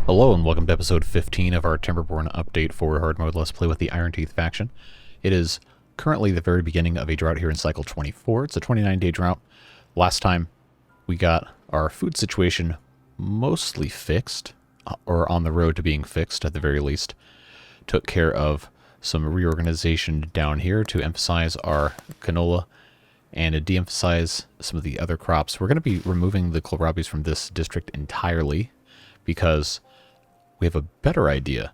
Hello and welcome to episode 15 of our Timberborn update for hard mode Let's Play with the Iron Teeth faction. It is currently the very beginning of a drought here in cycle 24. It's a 29-day drought. Last time we got our food situation mostly fixed, or on the road to being fixed at the very least. Took care of some reorganization down here to emphasize our canola and to de-emphasize some of the other crops. We're going to be removing the kohlrabies from this district entirely because we have a better idea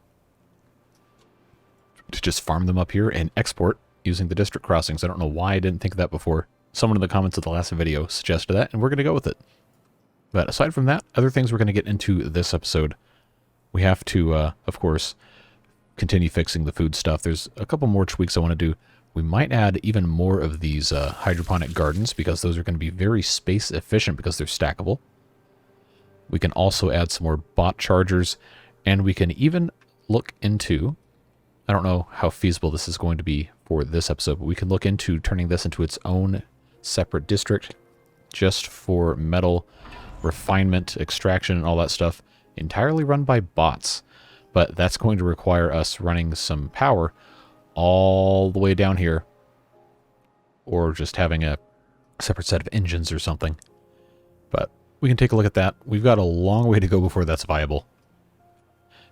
to just farm them up here and export using the district crossings. I don't know why I didn't think of that before. Someone in the comments of the last video suggested that, and we're going to go with it. But aside from that, other things we're going to get into this episode. We have to, of course, continue fixing the food stuff. There's a couple more tweaks I want to do. We might add even more of these hydroponic gardens because those are going to be very space efficient because they're stackable. We can also add some more bot chargers, and we can even look into, I don't know how feasible this is going to be for this episode, but we can look into turning this into its own separate district just for metal refinement, extraction, and all that stuff, entirely run by bots. But that's going to require us running some power all the way down here, or just having a separate set of engines or something. But we can take a look at that. We've got a long way to go before that's viable.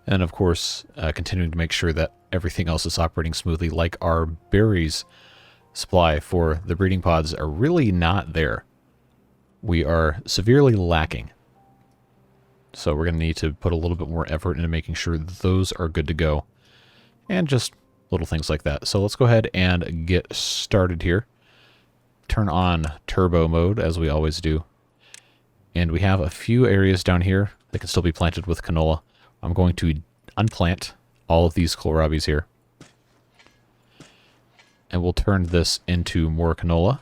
And of course, continuing to make sure that everything else is operating smoothly, like our berries supply for the breeding pods are really not there. We are severely lacking. So we're going to need to put a little bit more effort into making sure those are good to go. And just little things like that. So let's go ahead and get started here. Turn on turbo mode, as we always do. And we have a few areas down here that can still be planted with canola. I'm going to unplant all of these kohlrabies here. And we'll turn this into more canola.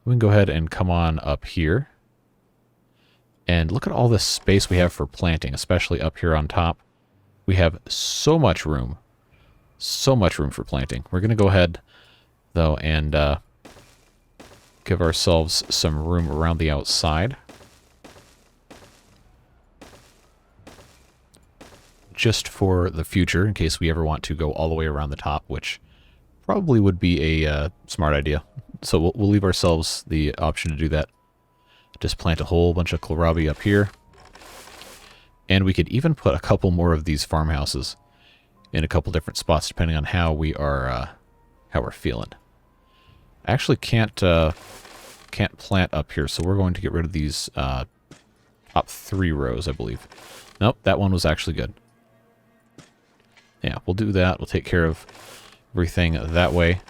We can go ahead and come on up here. And look at all this space we have for planting, especially up here on top. We have so much room. So much room for planting. We're going to go ahead, though, and give ourselves some room around the outside. Just for the future, in case we ever want to go all the way around the top, which probably would be a smart idea. So we'll leave ourselves the option to do that. Just plant a whole bunch of kohlrabi up here. And we could even put a couple more of these farmhouses in a couple different spots, depending on how we are, how we're feeling. I actually can't plant up here, so we're going to get rid of these top 3 rows, I believe. Nope, that one was actually good. Yeah, we'll do that. We'll take care of everything that way.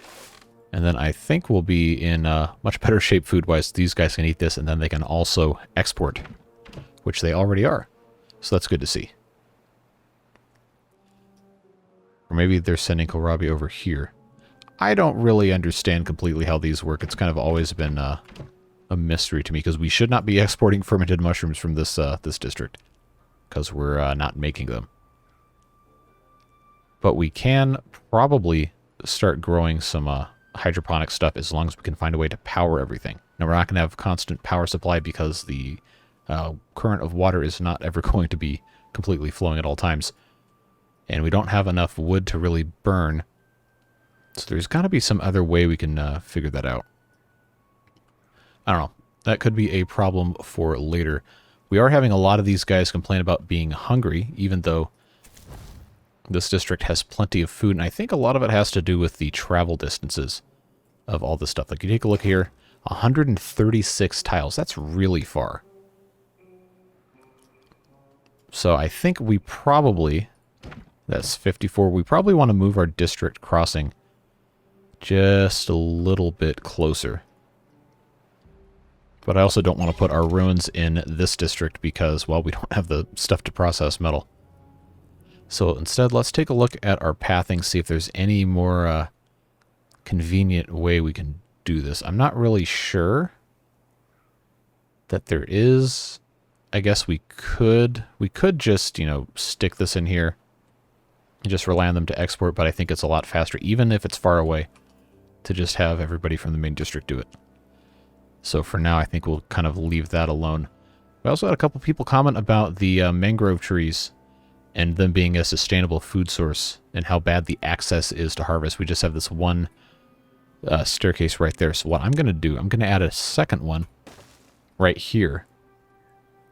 And then I think we'll be in much better shape food-wise. These guys can eat this, and then they can also export, which they already are. So that's good to see. Or maybe they're sending kohlrabi over here. I don't really understand completely how these work. It's kind of always been a mystery to me, because we should not be exporting fermented mushrooms from this this district, because we're not making them. But we can probably start growing some hydroponic stuff as long as we can find a way to power everything. Now, we're not going to have constant power supply because the current of water is not ever going to be completely flowing at all times. And we don't have enough wood to really burn. So there's got to be some other way we can figure that out. I don't know. That could be a problem for later. We are having a lot of these guys complain about being hungry, even though this district has plenty of food, and I think a lot of it has to do with the travel distances of all this stuff. Like, you take a look here, 136 tiles. That's really far. So I think we probably, that's 54, we probably want to move our district crossing just a little bit closer. But I also don't want to put our ruins in this district because, well, we don't have the stuff to process metal. So instead, let's take a look at our pathing, see if there's any more convenient way we can do this. I'm not really sure that there is. I guess we could just, you know, stick this in here and just rely on them to export, but I think it's a lot faster, even if it's far away, to just have everybody from the main district do it. So for now, I think we'll kind of leave that alone. We also had a couple people comment about the mangrove trees and them being a sustainable food source and how bad the access is to harvest. We just have this one staircase right there. So what I'm going to do, I'm going to add a second one right here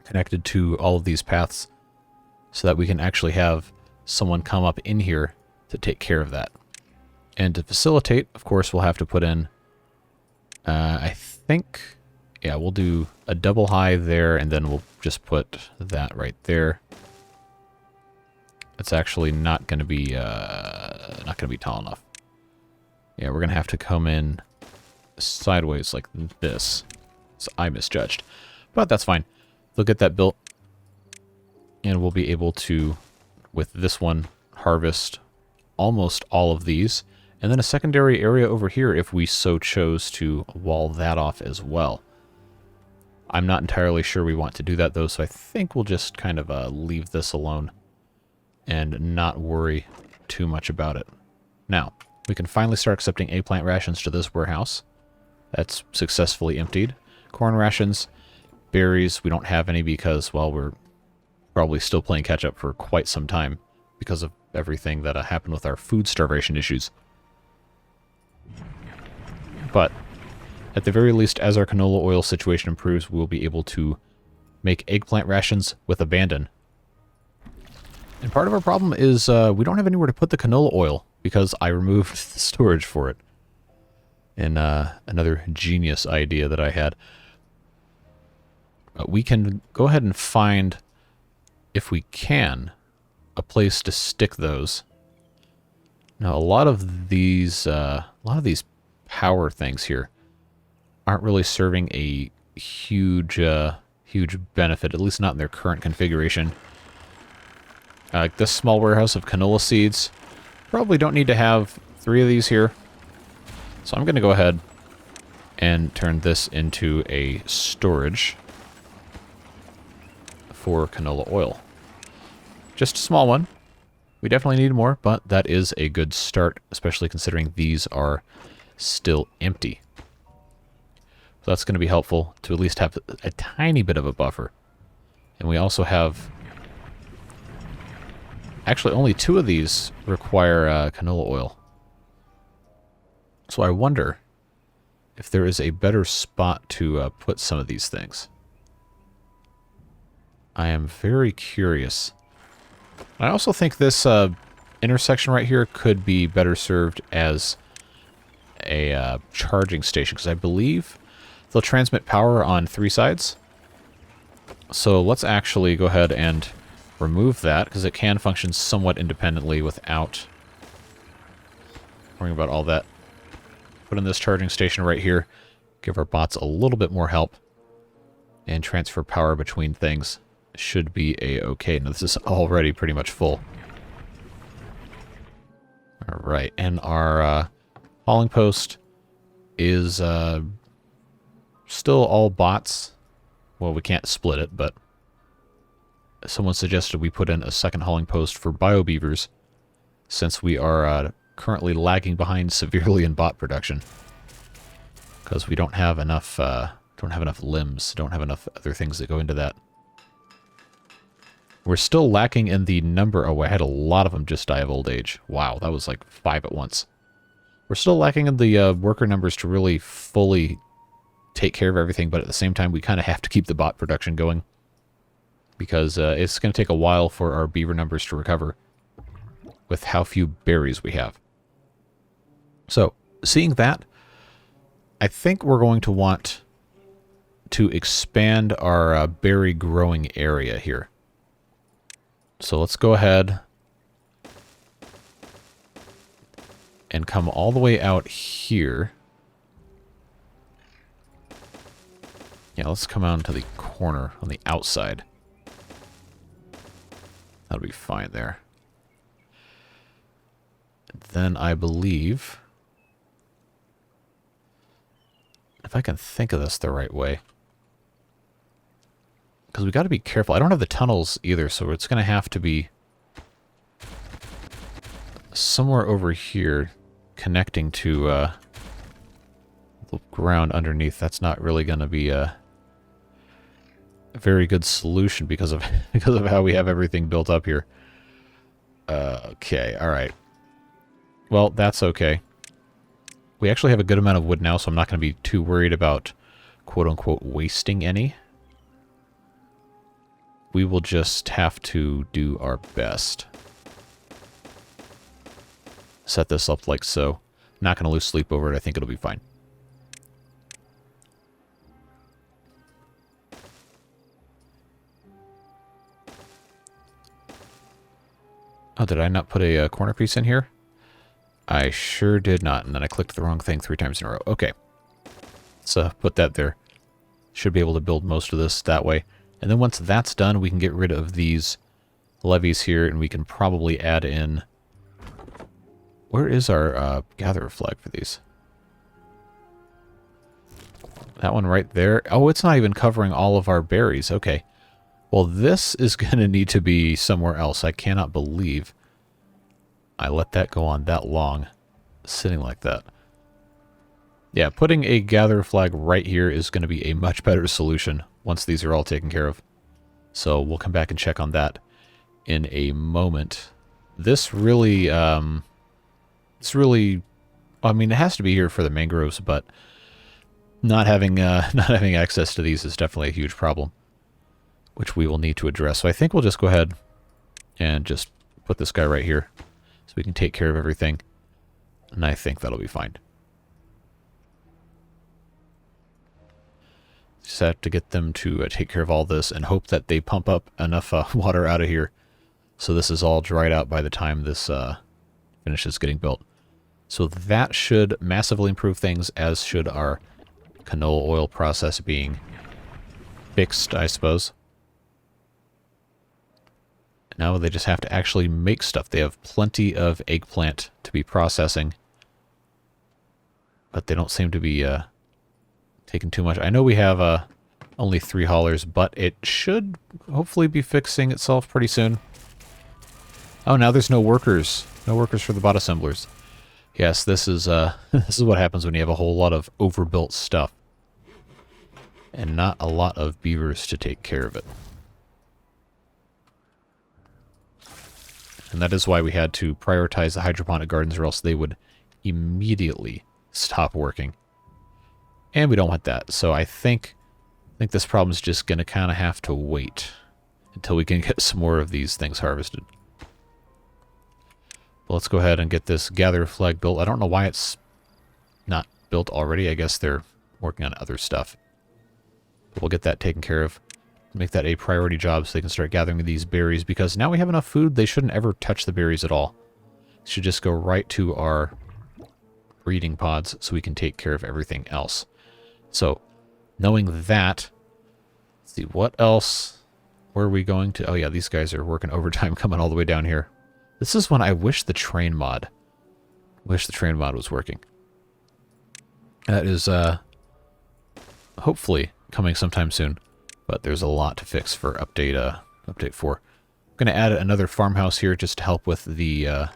connected to all of these paths so that we can actually have someone come up in here to take care of that. And to facilitate, of course, we'll have to put in, I think, yeah, we'll do a double high there, and then we'll just put that right there. It's actually not going to be tall enough. Yeah, we're going to have to come in sideways like this. So I misjudged, but that's fine. They'll get that built, and we'll be able to, with this one, harvest almost all of these. And then a secondary area over here if we so chose to wall that off as well. I'm not entirely sure we want to do that though, so I think we'll just kind of leave this alone and not worry too much about it. Now, we can finally start accepting eggplant rations to this warehouse. That's successfully emptied. Corn rations, berries, we don't have any because, well, we're probably still playing catch up for quite some time because of everything that happened with our food starvation issues. But at the very least, as our canola oil situation improves, we'll be able to make eggplant rations with abandon. And part of our problem is we don't have anywhere to put the canola oil because I removed the storage for it. And another genius idea that I had. We can go ahead and find, if we can, a place to stick those. Now, a lot of these power things here aren't really serving a huge benefit, at least not in their current configuration. Like this small warehouse of canola seeds, probably don't need to have 3 of these here. So I'm going to go ahead and turn this into a storage for canola oil. Just a small one. We definitely need more, but that is a good start, especially considering these are still empty. So that's going to be helpful to at least have a tiny bit of a buffer. And we also have... Actually, only 2 of these require canola oil. So I wonder if there is a better spot to put some of these things. I am very curious. I also think this intersection right here could be better served as a charging station, because I believe they'll transmit power on 3 sides. So let's actually go ahead and remove that, because it can function somewhat independently without worrying about all that. Put in this charging station right here, give our bots a little bit more help, and transfer power between things. Should be a-okay. Now, this is already pretty much full. Alright, and our hauling post is still all bots. Well, we can't split it, but someone suggested we put in a second hauling post for bio-beavers, since we are currently lagging behind severely in bot production. Because we don't have enough limbs, don't have enough other things that go into that. We're still lacking in the number... Oh, I had a lot of them just die of old age. Wow, that was like 5 at once. We're still lacking in the worker numbers to really fully take care of everything, but at the same time, we kind of have to keep the bot production going. Because it's going to take a while for our beaver numbers to recover with how few berries we have. So, seeing that, I think we're going to want to expand our berry growing area here. So let's go ahead and come all the way out here. Yeah, let's come out to the corner on the outside. That'll be fine there. Then I believe, if I can think of this the right way, because we got to be careful. I don't have the tunnels either, so it's going to have to be somewhere over here connecting to the ground underneath. That's not really going to be a very good solution because of how we have everything built up here. Okay, alright. Well, that's okay. We actually have a good amount of wood now, so I'm not going to be too worried about quote-unquote wasting any. We will just have to do our best. Set this up like so. Not going to lose sleep over it. I think it'll be fine. Oh, did I not put a corner piece in here? I sure did not, and then I clicked the wrong thing 3 times in a row. Okay. So put that there. Should be able to build most of this that way. And then once that's done, we can get rid of these levees here, and we can probably add in... Where is our gatherer flag for these? That one right there. Oh, it's not even covering all of our berries. Okay. Well, this is going to need to be somewhere else. I cannot believe I let that go on that long, sitting like that. Yeah, putting a gatherer flag right here is going to be a much better solution once these are all taken care of. So we'll come back and check on that in a moment. This really, I mean, it has to be here for the mangroves, but not having access to these is definitely a huge problem, which we will need to address. So I think we'll just go ahead and just put this guy right here so we can take care of everything, and I think that'll be fine. Just have to get them to take care of all this and hope that they pump up enough water out of here so this is all dried out by the time this finishes getting built. So that should massively improve things, as should our canola oil process being fixed, I suppose. Now they just have to actually make stuff. They have plenty of eggplant to be processing, but they don't seem to be taking too much. I know we have only 3 haulers, but it should hopefully be fixing itself pretty soon. Oh, now there's no workers. No workers for the bot assemblers. Yes, this is this is what happens when you have a whole lot of overbuilt stuff and not a lot of beavers to take care of it. And that is why we had to prioritize the hydroponic gardens, or else they would immediately stop working. And we don't want that. So I think this problem is just going to kind of have to wait until we can get some more of these things harvested. But let's go ahead and get this gatherer flag built. I don't know why it's not built already. I guess they're working on other stuff. But we'll get that taken care of. Make that a priority job so they can start gathering these berries, because now we have enough food, they shouldn't ever touch the berries at all. It should just go right to our breeding pods so we can take care of everything else. So, knowing that, let's see, what else were we going to... Oh yeah, these guys are working overtime coming all the way down here. This is when I wish the train mod was working. That is hopefully coming sometime soon. But there's a lot to fix for update 4. I'm going to add another farmhouse here just to help with the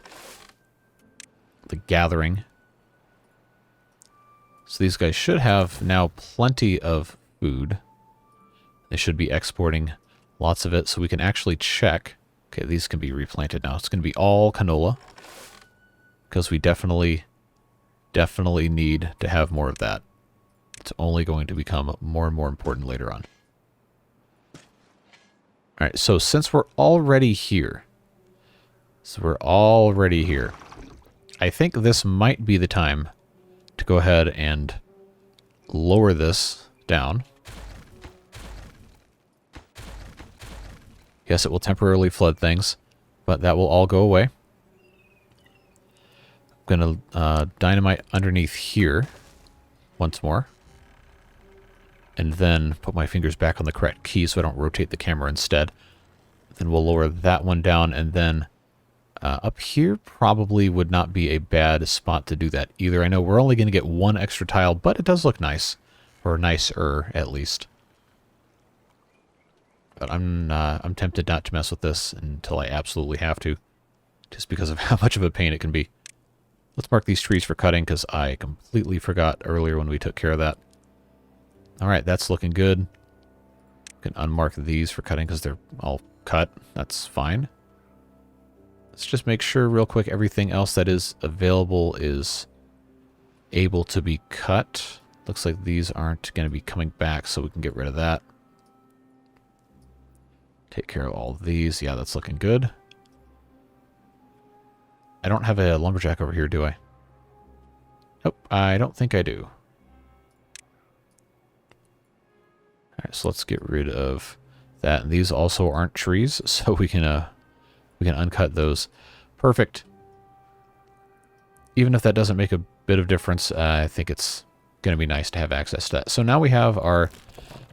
gathering. So these guys should have now plenty of food. They should be exporting lots of it, so we can actually check. Okay, these can be replanted now. It's going to be all canola, because we definitely need to have more of that. It's only going to become more and more important later on. Alright, so since we're already here, I think this might be the time to go ahead and lower this down. Yes, it will temporarily flood things, but that will all go away. I'm going to dynamite underneath here once more. And then put my fingers back on the correct key so I don't rotate the camera instead. Then we'll lower that one down, and then up here probably would not be a bad spot to do that either. I know we're only going to get 1 extra tile, but it does look nice, or nicer at least. But I'm tempted not to mess with this until I absolutely have to, just because of how much of a pain it can be. Let's mark these trees for cutting, because I completely forgot earlier when we took care of that. Alright, that's looking good. You can unmark these for cutting because they're all cut. That's fine. Let's just make sure real quick everything else that is available is able to be cut. Looks like these aren't going to be coming back, so we can get rid of that. Take care of all of these. Yeah, that's looking good. I don't have a lumberjack over here, do I? Nope, I don't think I do. Alright, so let's get rid of that. And these also aren't trees, so we can uncut those. Perfect. Even if that doesn't make a bit of difference, I think it's going to be nice to have access to that. So now we have our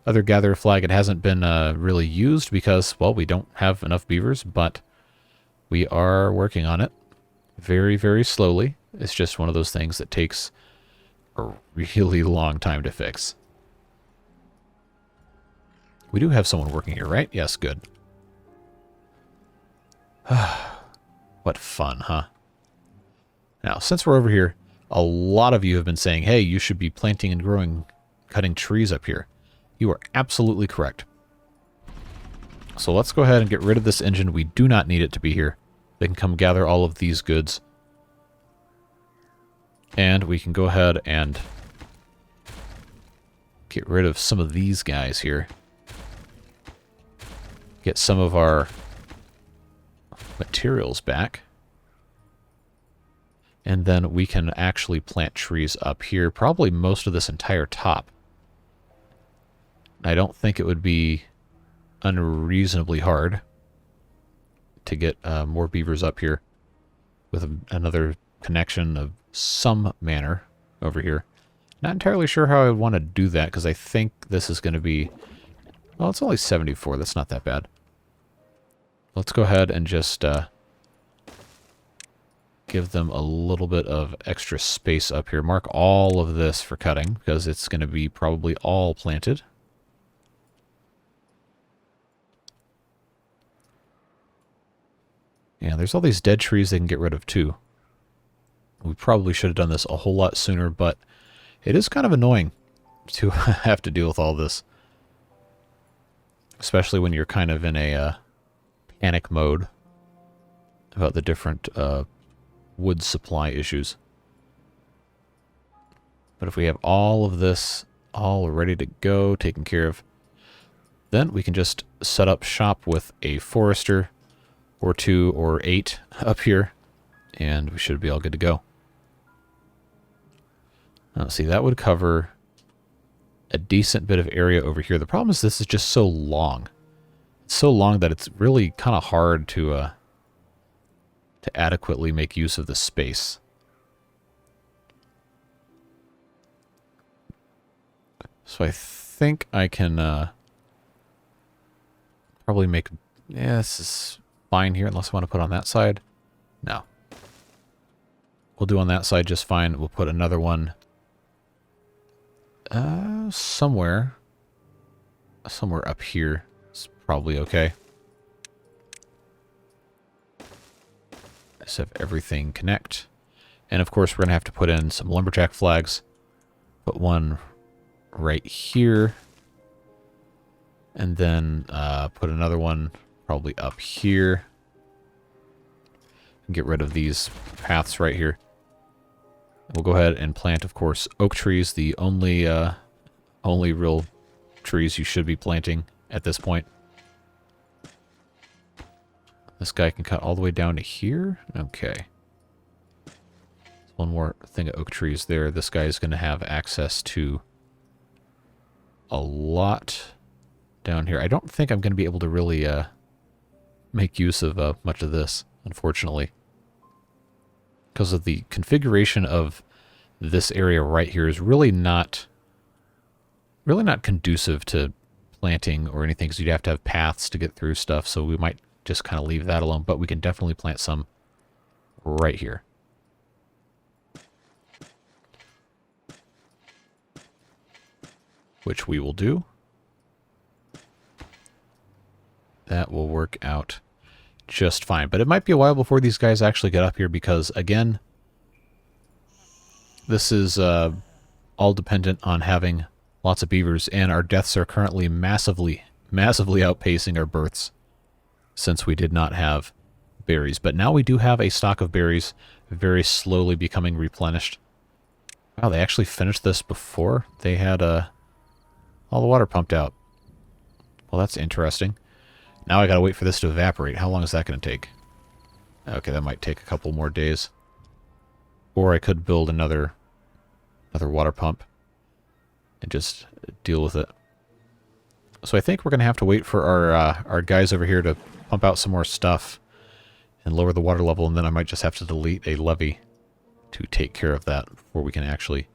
other gatherer flag. It hasn't been really used because, well, we don't have enough beavers, but we are working on it very, very slowly. It's just one of those things that takes a really long time to fix. We do have someone working here, right? Yes, good. What fun, huh? Now, since we're over here, a lot of you have been saying, hey, you should be planting and growing, cutting trees up here. You are absolutely correct. So let's go ahead and get rid of this engine. We do not need it to be here. They can come gather all of these goods. And we can go ahead and get rid of some of these guys here. Get some of our materials back. And then we can actually plant trees up here. Probably most of this entire top. I don't think it would be unreasonably hard to get more beavers up here with another connection of some manner over here. Not entirely sure how I would want to do that because I think this is going to be... Well, it's only 74. That's not that bad. Let's go ahead and just give them a little bit of extra space up here. Mark all of this for cutting because it's going to be probably all planted. Yeah, there's all these dead trees they can get rid of too. We probably should have done this a whole lot sooner, but it is kind of annoying to have to deal with all this. Especially when you're kind of in a panic mode about the different wood supply issues. But if we have all of this all ready to go, taken care of, then we can just set up shop with a forester or 2 or 8 up here, and we should be all good to go. Now, see, that would cover a decent bit of area over here. The problem is this is just so long. It's so long that it's really kind of hard to adequately make use of the space. So I think I can probably make... Yeah, this is fine here, unless I want to put on that side. No. We'll do on that side just fine. We'll put another one somewhere up here. It's probably okay. Just have everything connect. And of course, we're going to have to put in some lumberjack flags. Put one right here. And then put another one probably up here. And get rid of these paths right here. We'll go ahead and plant, of course, oak trees. The only real trees you should be planting at this point. This guy can cut all the way down to here. Okay. One more thing of oak trees there. This guy is going to have access to a lot down here. I don't think I'm going to be able to really make use of much of this, unfortunately. Because of the configuration of this area right here is really not conducive to planting or anything, because you'd have to have paths to get through stuff, so we might just kind of leave that alone, but we can definitely plant some right here. Which we will do. That will work out just fine. But it might be a while before these guys actually get up here because, again, this is all dependent on having lots of beavers, and our deaths are currently massively outpacing our births since we did not have berries. But now we do have a stock of berries very slowly becoming replenished. Wow, they actually finished this before they had all the water pumped out. Well, that's interesting. Now I gotta wait for this to evaporate. How long is that gonna take? Okay, that might take a couple more days. Or I could build another water pump and just deal with it. So I think we're gonna have to wait for our guys over here to pump out some more stuff and lower the water level, and then I might just have to delete a levee to take care of that before we can actually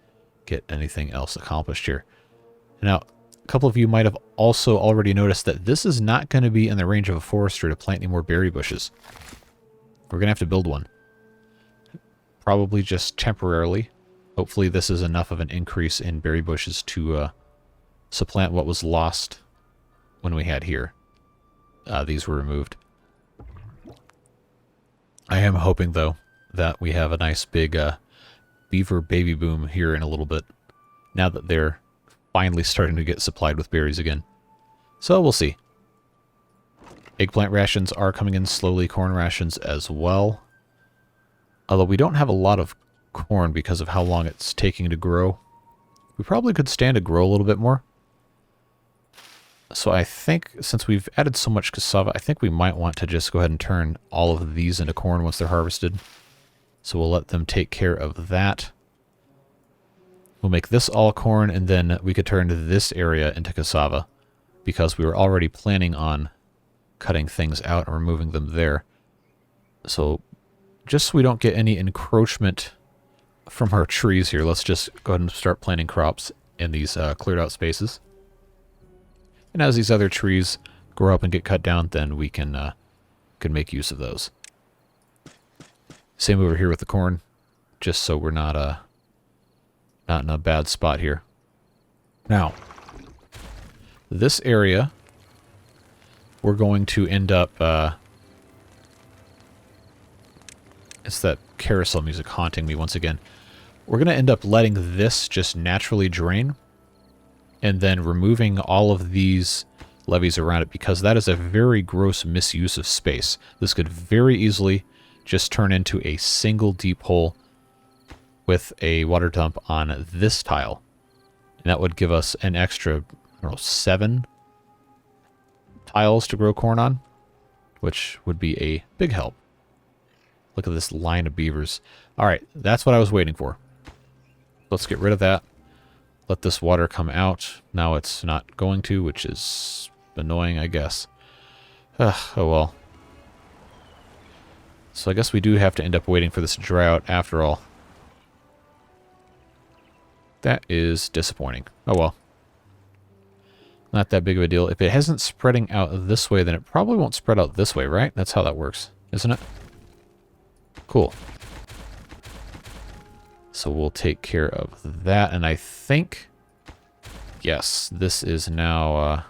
get anything else accomplished here. Now, a couple of you might have also already noticed that this is not going to be in the range of a forester to plant any more berry bushes. We're going to have to build one. Probably just temporarily. Hopefully this is enough of an increase in berry bushes to supplant what was lost when we had here. These were removed. I am hoping, though, that we have a nice big beaver baby boom here in a little bit, now that they're finally starting to get supplied with berries again. So we'll see. Eggplant rations are coming in slowly, corn rations as well. Although we don't have a lot of corn because of how long it's taking to grow. We probably could stand to grow a little bit more. So I think, since we've added so much cassava, I think we might want to just go ahead and turn all of these into corn once they're harvested. So we'll let them take care of that. We'll make this all corn, and then we could turn this area into cassava, because we were already planning on cutting things out and removing them there. So just so we don't get any encroachment from our trees here, let's just go ahead and start planting crops in these cleared out spaces. And as these other trees grow up and get cut down, then we can make use of those. Same over here with the corn, just so we're not in a bad spot here. Now, this area, we're going to end up... it's that carousel music haunting me once again. We're going to end up letting this just naturally drain, and then removing all of these levees around it, because that is a very gross misuse of space. This could very easily just turn into a single deep hole with a water dump on this tile. And that would give us an extra, I don't know, 7 tiles to grow corn on, which would be a big help. Look at this line of beavers. Alright, that's what I was waiting for. Let's get rid of that. Let this water come out. Now it's not going to, which is annoying, I guess. Oh well. So I guess we do have to end up waiting for this to dry out after all. That is disappointing. Oh well. Not that big of a deal. If it isn't spreading out this way, then it probably won't spread out this way, right? That's how that works, isn't it? Cool. So we'll take care of that, and I think, yes, this is now,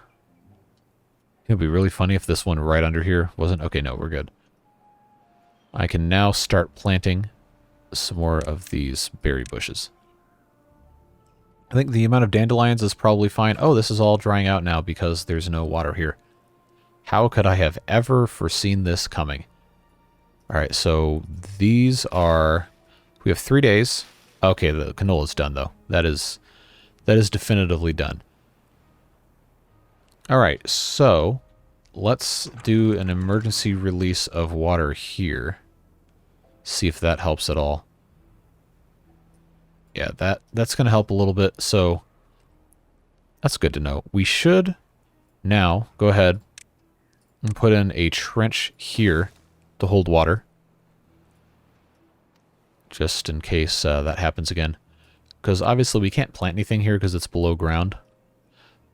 it would be really funny if this one right under here wasn't. Okay, no, we're good. I can now start planting some more of these berry bushes. I think the amount of dandelions is probably fine. Oh, this is all drying out now because there's no water here. How could I have ever foreseen this coming? Alright, so these are... We have 3 days. Okay, the canola's done, though. That is definitively done. Alright, so let's do an emergency release of water here. See if that helps at all. Yeah, that's going to help a little bit, so that's good to know. We should now go ahead and put in a trench here to hold water, just in case that happens again. Because obviously we can't plant anything here because it's below ground,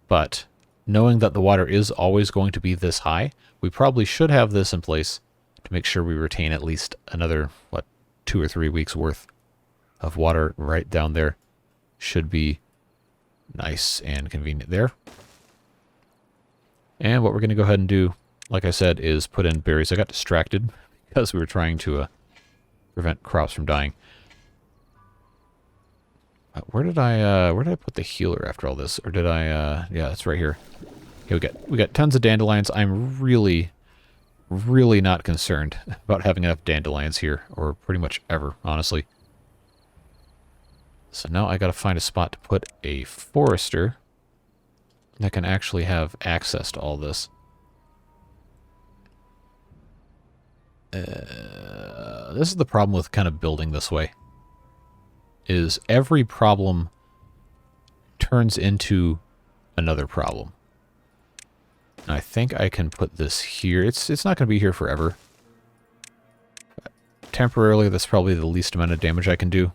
but knowing that the water is always going to be this high, we probably should have this in place to make sure we retain at least another, 2 or 3 weeks worth of water right down there. Should be nice and convenient there. And what we're going to go ahead and do, like I said, is put in berries. I got distracted because we were trying to prevent crops from dying. Where did I put the healer after all this? Or did I, yeah, it's right here. Okay, we got tons of dandelions. I'm really, really not concerned about having enough dandelions here, or pretty much ever, honestly. So now I gotta find a spot to put a forester that can actually have access to all this. This is the problem with kind of building this way, is every problem turns into another problem. And I think I can put this here. It's not going to be here forever. But temporarily, that's probably the least amount of damage I can do.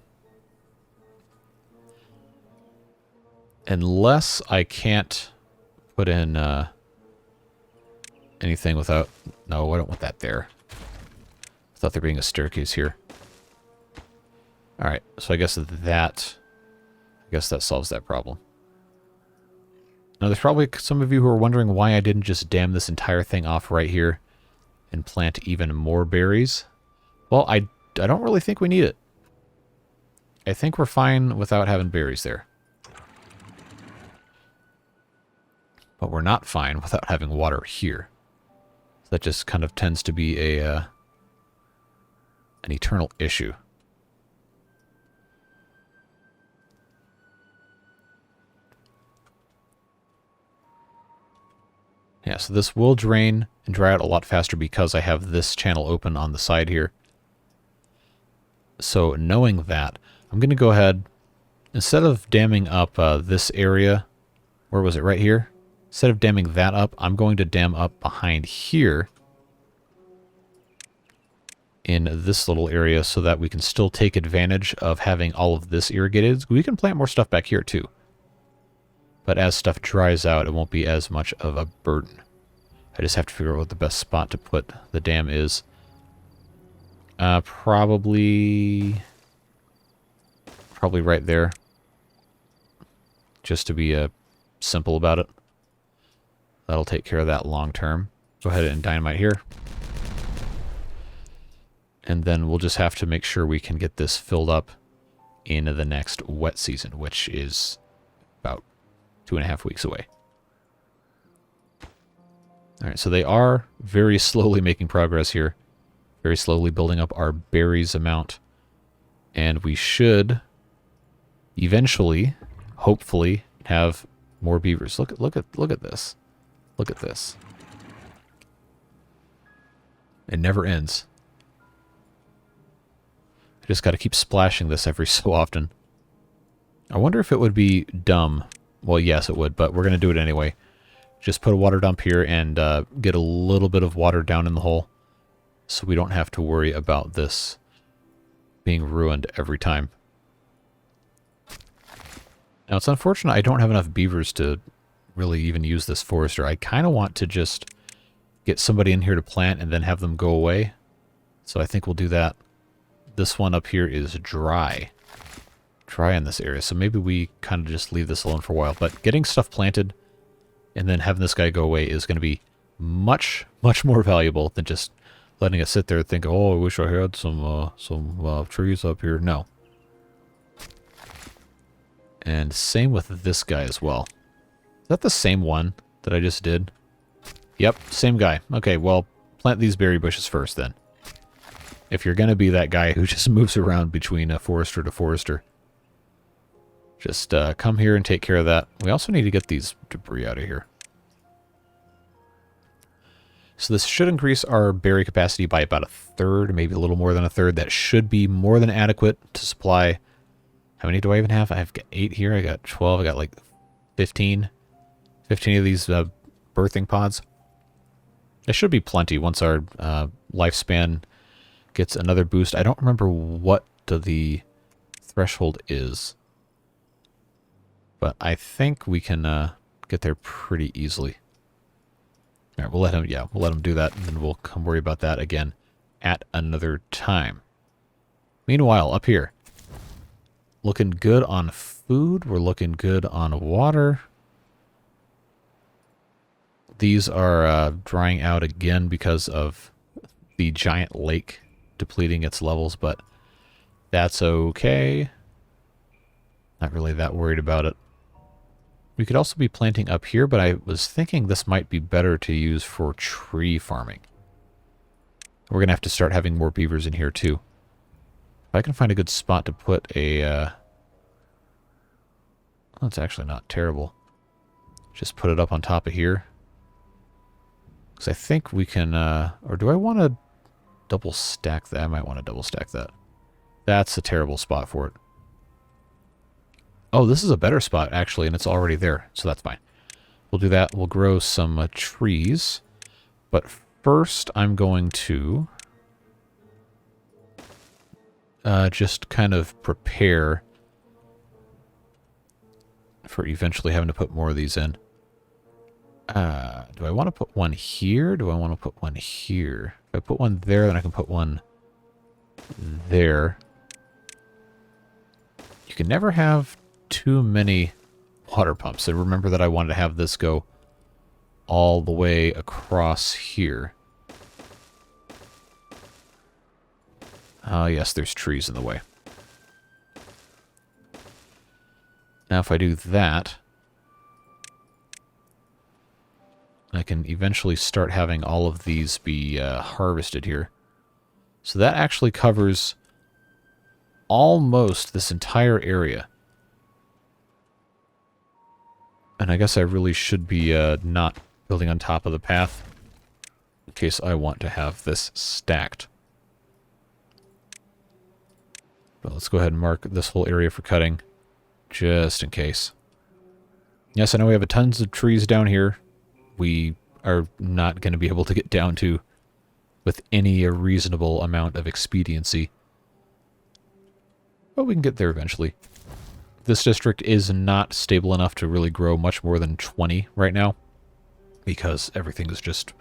Unless I can't put in anything without... No, I don't want that there. I thought there being a staircase here. Alright, so I guess that solves that problem. Now, there's probably some of you who are wondering why I didn't just dam this entire thing off right here and plant even more berries. Well, I don't really think we need it. I think we're fine without having berries there. But we're not fine without having water here. So that just kind of tends to be an eternal issue. Yeah, so this will drain and dry out a lot faster because I have this channel open on the side here. So knowing that, I'm going to go ahead, instead of damming up this area, where was it, right here? Instead of damming that up, I'm going to dam up behind here in this little area so that we can still take advantage of having all of this irrigated. We can plant more stuff back here too. But as stuff dries out, it won't be as much of a burden. I just have to figure out what the best spot to put the dam is. Probably right there. Just to be simple about it. That'll take care of that long term. Go ahead and dynamite here. And then we'll just have to make sure we can get this filled up in the next wet season, which is about 2.5 weeks away. Alright, so they are very slowly making progress here. Very slowly building up our berries amount. And we should eventually, hopefully, have more beavers. Look at this. Look at this. It never ends. I just got to keep splashing this every so often. I wonder if it would be dumb. Well, yes, it would, but we're going to do it anyway. Just put a water dump here and get a little bit of water down in the hole so we don't have to worry about this being ruined every time. Now, it's unfortunate I don't have enough beavers to really even use this forester. I kind of want to just get somebody in here to plant and then have them go away. So I think we'll do that. This one up here is dry. Dry in this area. So maybe we kind of just leave this alone for a while. But getting stuff planted and then having this guy go away is going to be much, much more valuable than just letting it sit there and think, oh, I wish I had some trees up here. No. And same with this guy as well. Is that the same one that I just did? Yep, same guy. Okay, well, plant these berry bushes first then. If you're going to be that guy who just moves around between forester to forester. Just come here and take care of that. We also need to get these debris out of here. So this should increase our berry capacity by about 1/3, maybe a little more than 1/3. That should be more than adequate to supply. How many do I even have? I've got 8 here. I got 12. I got like 15. 15 of these birthing pods. It should be plenty once our lifespan gets another boost. I don't remember what the threshold is. But I think we can get there pretty easily. All right, we'll let him do that, and then we'll come worry about that again at another time. Meanwhile, up here, looking good on food. We're looking good on water. These are drying out again because of the giant lake depleting its levels, but that's okay. Not really that worried about it. We could also be planting up here, but I was thinking this might be better to use for tree farming. We're going to have to start having more beavers in here, too. If I can find a good spot to put a... That's actually not terrible. Just put it up on top of here. Because I think we can... or do I want to double stack that? I might want to double stack that. That's a terrible spot for it. Oh, this is a better spot, actually, and it's already there. So that's fine. We'll do that. We'll grow some trees. But first, I'm going to... just kind of prepare for eventually having to put more of these in. Do I want to put one here? Do I want to put one here? If I put one there, then I can put one there. You can never have too many water pumps. And remember that I wanted to have this go all the way across here. Yes, there's trees in the way. Now if I do that, I can eventually start having all of these be harvested here. So that actually covers almost this entire area. And I guess I really should be not building on top of the path in case I want to have this stacked. But let's go ahead and mark this whole area for cutting, just in case. Yes, I know we have tons of trees down here. We are not going to be able to get down to with any reasonable amount of expediency. But we can get there eventually. This district is not stable enough to really grow much more than 20 right now, because everything is just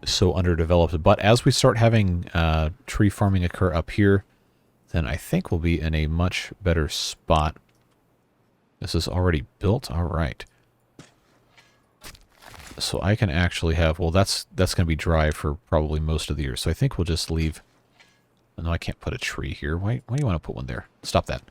so underdeveloped. But as we start having tree farming occur up here, then I think we'll be in a much better spot. This is already built? Alright. So I can actually have... Well, that's going to be dry for probably most of the year. So I think we'll just leave... No, I can't put a tree here. Why do you want to put one there? Stop that.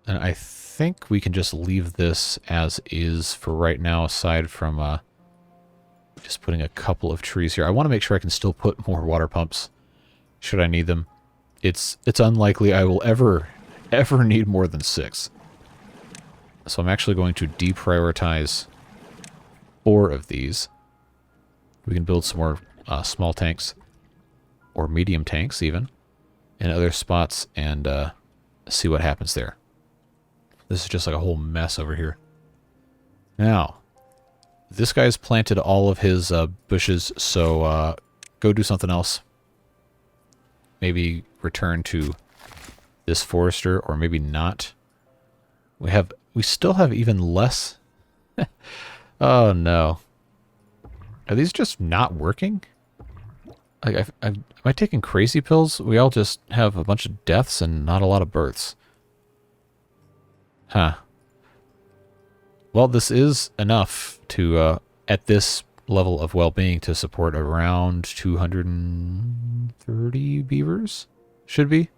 And I think we can just leave this as is for right now, aside from... just putting a couple of trees here. I want to make sure I can still put more water pumps should I need them. It's unlikely I will ever need more than 6. So I'm actually going to deprioritize 4 of these. We can build some more small tanks or medium tanks even in other spots and see what happens there. This is just like a whole mess over here. Now, this guy's planted all of his bushes, so go do something else. Maybe return to this forester, or maybe not. We still have even less. Oh no. Are these just not working? Like, am I taking crazy pills? We all just have a bunch of deaths and not a lot of births. Huh. Well, this is enough to, at this level of well-being, to support around 230 beavers? Should be.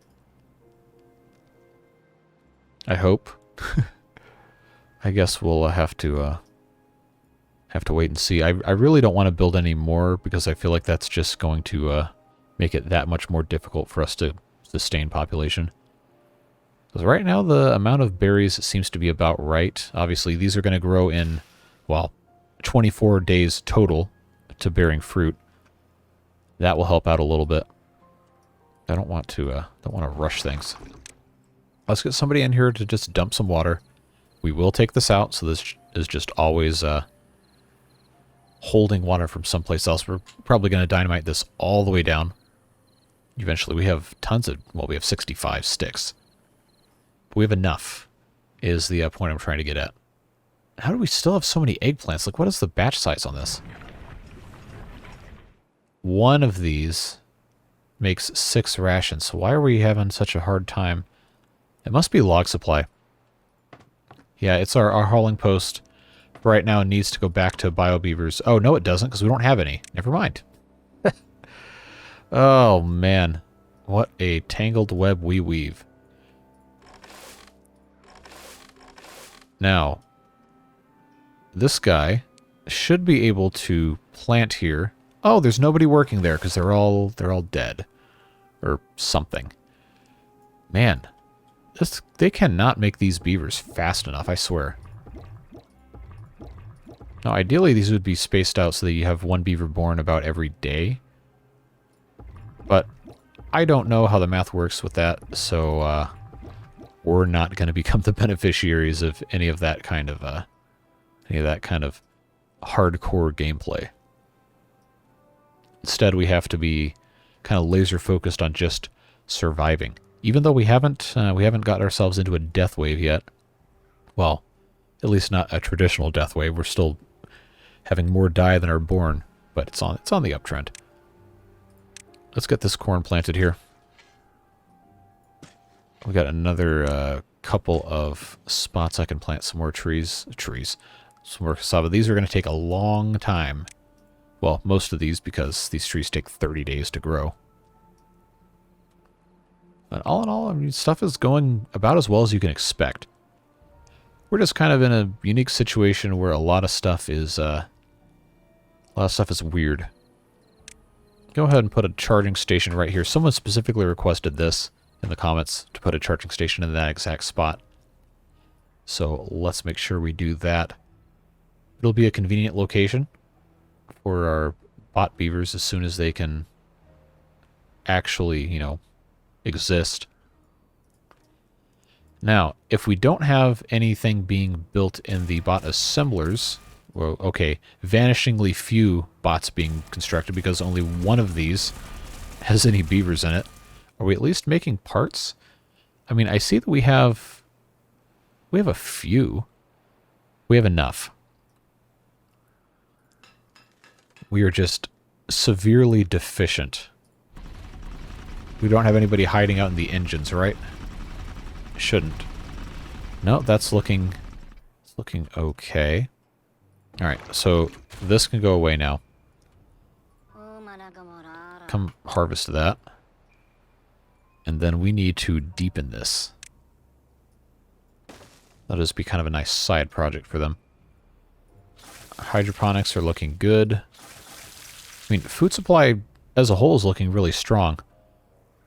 I hope. I guess we'll have to wait and see. I really don't want to build any more because I feel like that's just going to make it that much more difficult for us to sustain population. Because right now the amount of berries seems to be about right. Obviously these are going to grow in, well, 24 days total to bearing fruit. That will help out a little bit. I don't want to rush things. Let's get somebody in here to just dump some water. We will take this out, so this is just always holding water from someplace else. We're probably going to dynamite this all the way down. Eventually we have tons of, well, we have 65 sticks. But we have enough, is the point I'm trying to get at. How do we still have so many eggplants? Like, what is the batch size on this? One of these makes 6 rations, so why are we having such a hard time? It must be log supply. Yeah, it's our hauling post. Right now it needs to go back to bio-beavers. Oh, no it doesn't, because we don't have any. Never mind. Oh, man. What a tangled web we weave. Now, this guy should be able to plant here. Oh, there's nobody working there because they're all dead or something. Man, they cannot make these beavers fast enough, I swear. Now, ideally, these would be spaced out so that you have one beaver born about every day. But I don't know how the math works with that, so we're not going to become the beneficiaries of any of that kind of hardcore gameplay. Instead, we have to be kind of laser focused on just surviving. Even though we haven't got ourselves into a death wave yet. Well, at least not a traditional death wave. We're still having more die than are born, but it's on the uptrend. Let's get this corn planted here. We got another couple of spots I can plant some more trees, some more cassava. These are going to take a long time. Well, most of these, because these trees take 30 days to grow. But all in all, I mean, stuff is going about as well as you can expect. We're just kind of in a unique situation where a lot of stuff is weird. Go ahead and put a charging station right here. Someone specifically requested this in the comments to put a charging station in that exact spot. So let's make sure we do that. It'll be a convenient location for our bot beavers as soon as they can actually, you know, exist. Now, if we don't have anything being built in the bot assemblers, well, okay, vanishingly few bots being constructed because only one of these has any beavers in it. Are we at least making parts? I mean, I see that we have a few. We have enough. We are just severely deficient. We don't have anybody hiding out in the engines, right? Shouldn't. No, that's looking okay. Alright, so this can go away now. Come harvest that. And then we need to deepen this. That'll just be kind of a nice side project for them. Hydroponics are looking good. I mean, food supply as a whole is looking really strong.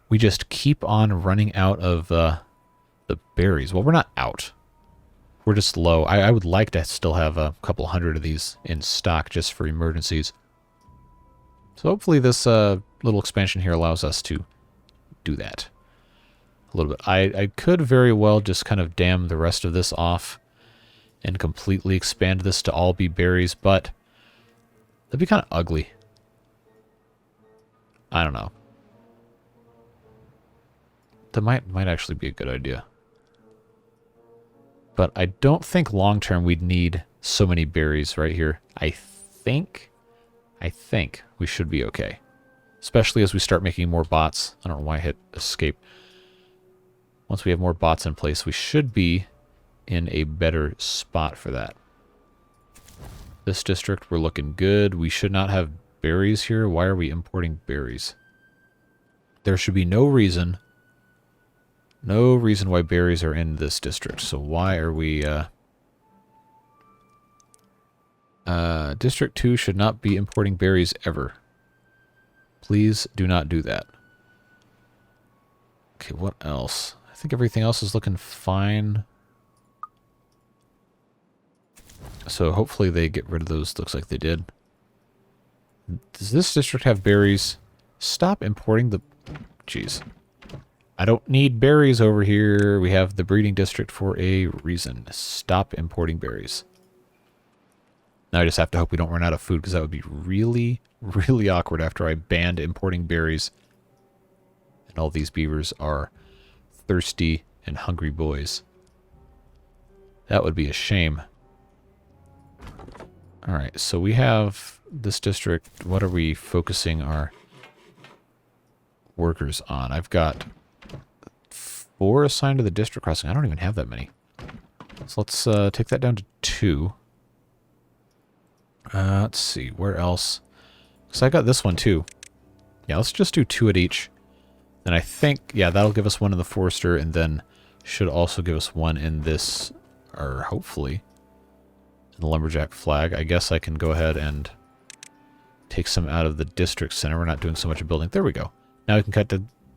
We just keep on running out of the berries. Well, we're not out. We're just low. I would like to still have a couple hundred of these in stock just for emergencies. So hopefully this little expansion here allows us to do that a little bit. I could very well just kind of dam the rest of this off and completely expand this to all be berries, but that'd be kind of ugly. I don't know. That might actually be a good idea. But I don't think long term we'd need so many berries right here. I think we should be okay. Especially as we start making more bots. I don't know why I hit escape. Once we have more bots in place, we should be in a better spot for that. This district, we're looking good. We should not have berries here. Why are we importing berries? There should be no reason why berries are in this district. So why are we... District 2 should not be importing berries ever. Please do not do that. Okay, what else? I think everything else is looking fine. So hopefully they get rid of those. Looks like they did. Does this district have berries? Stop importing the... Jeez. I don't need berries over here. We have the breeding district for a reason. Stop importing berries. Now I just have to hope we don't run out of food, because that would be really, really awkward after I banned importing berries. And all these beavers are thirsty and hungry boys. That would be a shame. Alright, so we have this district. What are we focusing our workers on? I've got 4 assigned to the district crossing. I don't even have that many. So let's take that down to 2. Let's see, where else? Because I got this one too. Yeah, let's just do 2 at each. Then I think, yeah, that'll give us 1 in the forester, and then should also give us 1 in this, or hopefully, and the lumberjack flag. I guess I can go ahead and take some out of the district center. We're not doing so much building. There we go. Now we can cut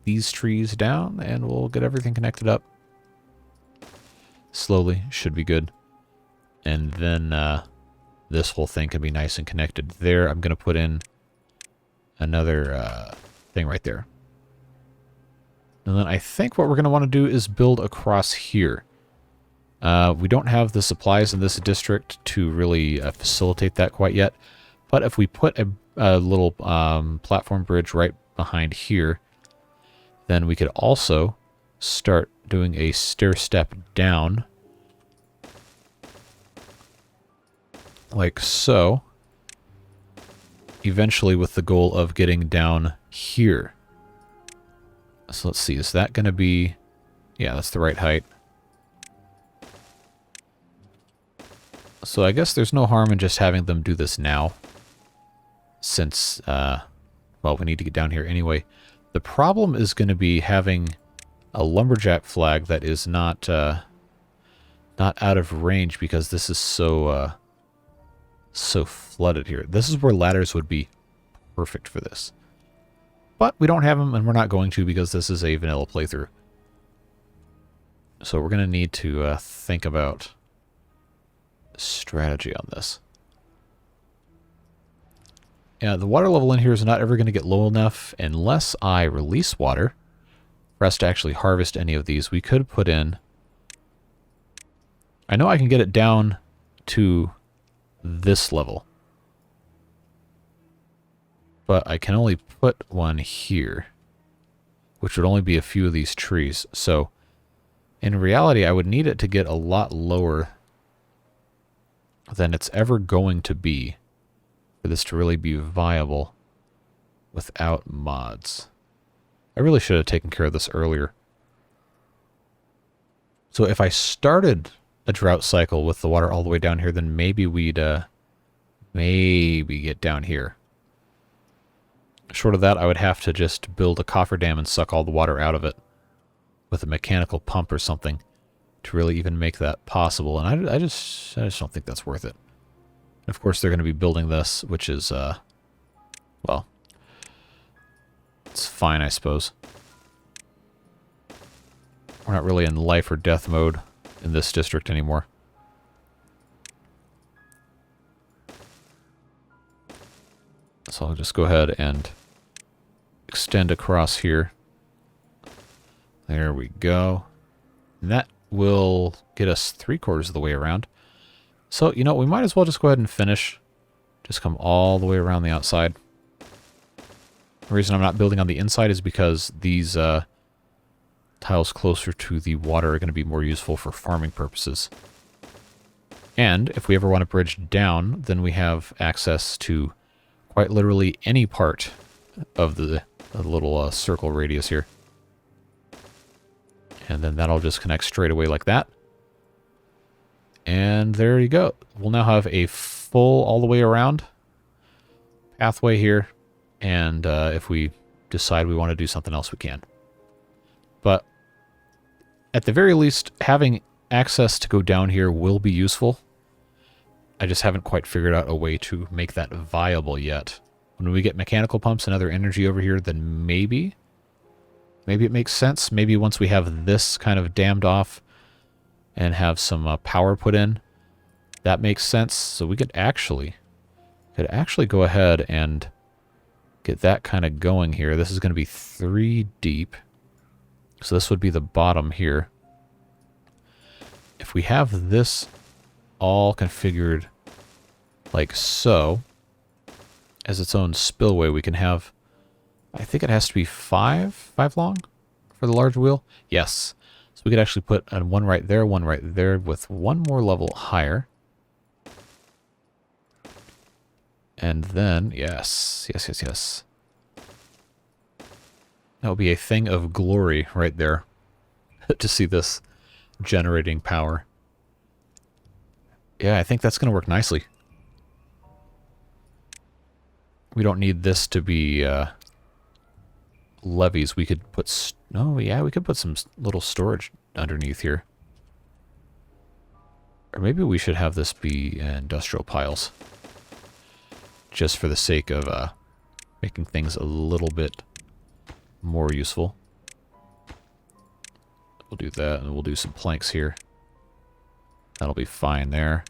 these trees down, and we'll get everything connected up. Slowly. Should be good. And then this whole thing can be nice and connected there. I'm going to put in another thing right there. And then I think what we're going to want to do is build across here. We don't have the supplies in this district to really facilitate that quite yet. But if we put a little platform bridge right behind here, then we could also start doing a stair step down. Like so. Eventually with the goal of getting down here. So let's see, is that going to be... Yeah, that's the right height. So I guess there's no harm in just having them do this now. Since, well, we need to get down here anyway. The problem is going to be having a lumberjack flag that is not out of range because this is so flooded here. This is where ladders would be perfect for this. But we don't have them, and we're not going to because this is a vanilla playthrough. So we're going to need to think about strategy on this. Yeah, the water level in here is not ever going to get low enough unless I release water for us to actually harvest any of these. We could put in... I know I can get it down to this level. But I can only put one here, which would only be a few of these trees. So, in reality, I would need it to get a lot lower than it's ever going to be for this to really be viable without mods. I really should have taken care of this earlier. So if I started a drought cycle with the water all the way down here, then maybe we'd maybe get down here. Short of that, I would have to just build a cofferdam and suck all the water out of it with a mechanical pump or something to really even make that possible. And I just don't think that's worth it. And of course, they're going to be building this, which is, well, it's fine, I suppose. We're not really in life or death mode in this district anymore. So I'll just go ahead and extend across here. There we go. And that will get us 3/4 of the way around. So, you know, we might as well just go ahead and finish. Just come all the way around the outside. The reason I'm not building on the inside is because these tiles closer to the water are going to be more useful for farming purposes. And if we ever want to bridge down, then we have access to quite literally any part of the little circle radius here. And then that'll just connect straight away like that. And there you go. We'll now have a full all the way around pathway here. And if we decide we want to do something else, we can. But at the very least, having access to go down here will be useful. I just haven't quite figured out a way to make that viable yet. When we get mechanical pumps and other energy over here, then maybe it makes sense. Maybe once we have this kind of dammed off and have some power put in, that makes sense. So we could actually go ahead and get that kind of going here. This is going to be 3 deep. So this would be the bottom here. If we have this all configured like so, as its own spillway, we can have, I think it has to be 5 long for the large wheel. Yes. So we could actually put one right there with one more level higher. And then, yes. That would be a thing of glory right there to see this generating power. Yeah, I think that's going to work nicely. We don't need this to be levees. We could put... we could put some little storage underneath here. Or maybe we should have this be industrial piles. Just for the sake of making things a little bit more useful. We'll do that, and we'll do some planks here. That'll be fine there.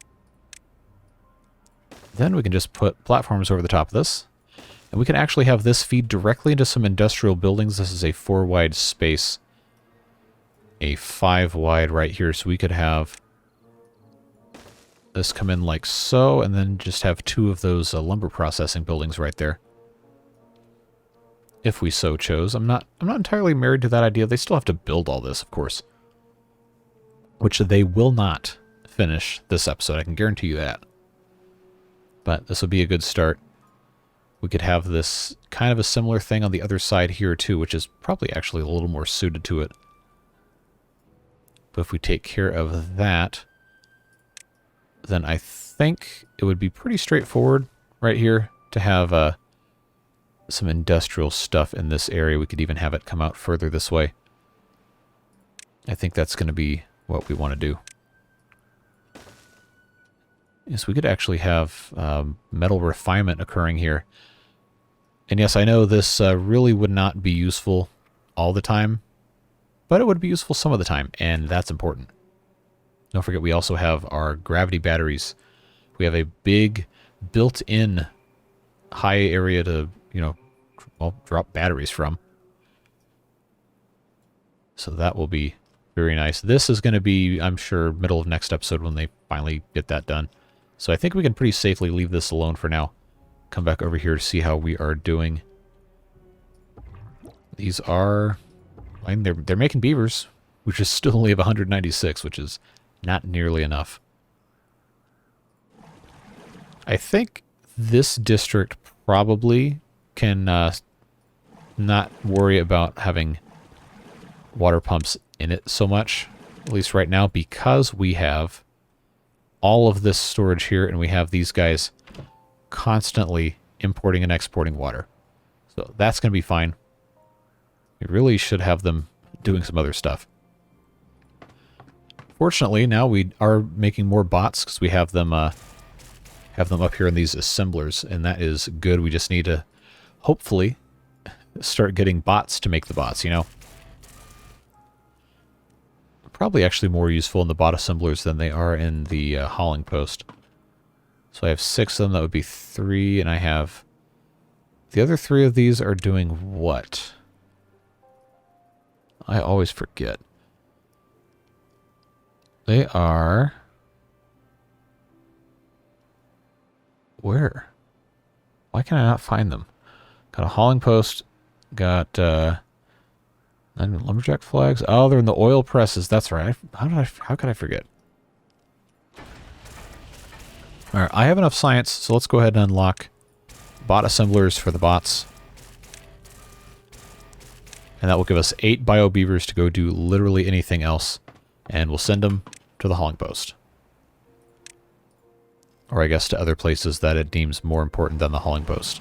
Then we can just put platforms over the top of this. And we can actually have this feed directly into some industrial buildings. This is a 4-wide space. A 5-wide right here. So we could have this come in like so, and then just have 2 of those lumber processing buildings right there. If we so chose. I'm not entirely married to that idea. They still have to build all this, of course. Which they will not finish this episode. I can guarantee you that. But this would be a good start. We could have this kind of a similar thing on the other side here too, which is probably actually a little more suited to it. But if we take care of that, then I think it would be pretty straightforward right here to have some industrial stuff in this area. We could even have it come out further this way. I think that's going to be what we want to do. Yes, we could actually have metal refinement occurring here. And yes, I know this really would not be useful all the time, but it would be useful some of the time, and that's important. Don't forget, we also have our gravity batteries. We have a big built-in high area to, you know, well, drop batteries from. So that will be very nice. This is going to be, I'm sure, middle of next episode when they finally get that done. So I think we can pretty safely leave this alone for now. Come back over here to see how we are doing. These are, I mean, they're making beavers, which is still only have 196, which is not nearly enough. I think this district probably can not worry about having water pumps in it so much, at least right now, because we have all of this storage here, and we have these guys constantly importing and exporting water. So that's going to be fine. We really should have them doing some other stuff. Fortunately, now we are making more bots because we have them up here in these assemblers, and that is good. We just need to hopefully start getting bots to make the bots, you know. Probably actually more useful in the bot assemblers than they are in the hauling post. So I have 6 of them. That would be 3, and I have... The other 3 of these are doing what? I always forget. They are... Where? Why can I not find them? Got a hauling post. Got lumberjack flags. Oh, they're in the oil presses. That's right. How could I forget? All right, I have enough science, so let's go ahead and unlock bot assemblers for the bots. And that will give us 8 bio-beavers to go do literally anything else. And we'll send them to the hauling post. Or I guess to other places that it deems more important than the hauling post.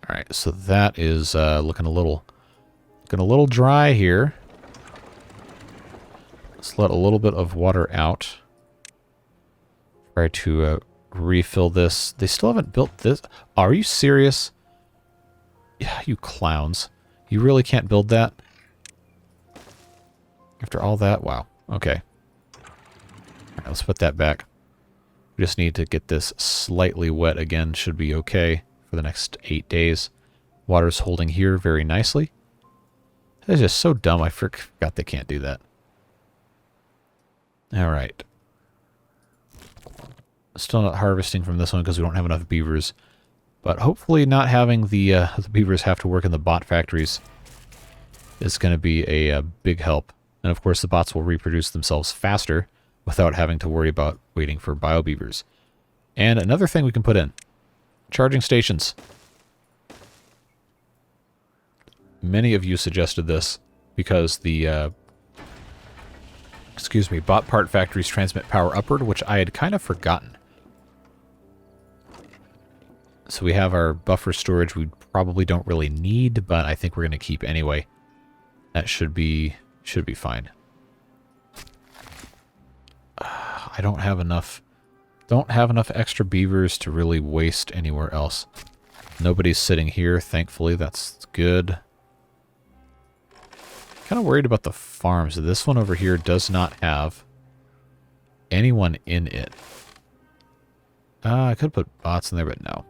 Alright, so that is looking a little dry here. Let's let a little bit of water out. Try to refill this. They still haven't built this. Are you serious? Yeah, you clowns. You really can't build that? After all that? Wow. Okay. Alright, let's put that back. We just need to get this slightly wet again. Should be okay for the next 8 days. Water's holding here very nicely. That is just so dumb. I forgot they can't do that. Alright. Still not harvesting from this one because we don't have enough beavers. But hopefully not having the beavers have to work in the bot factories is going to be a big help. And of course the bots will reproduce themselves faster without having to worry about waiting for bio-beavers. And another thing we can put in. Charging stations. Many of you suggested this because the bot part factories transmit power upward, which I had kind of forgotten. So we have our buffer storage we probably don't really need, but I think we're going to keep anyway. That should be Should be fine. I don't have enough extra beavers to really waste anywhere else. Nobody's sitting here, thankfully. That's good. Kind of worried about the farms. This one over here does not have anyone in it. I could put bots in there, but no.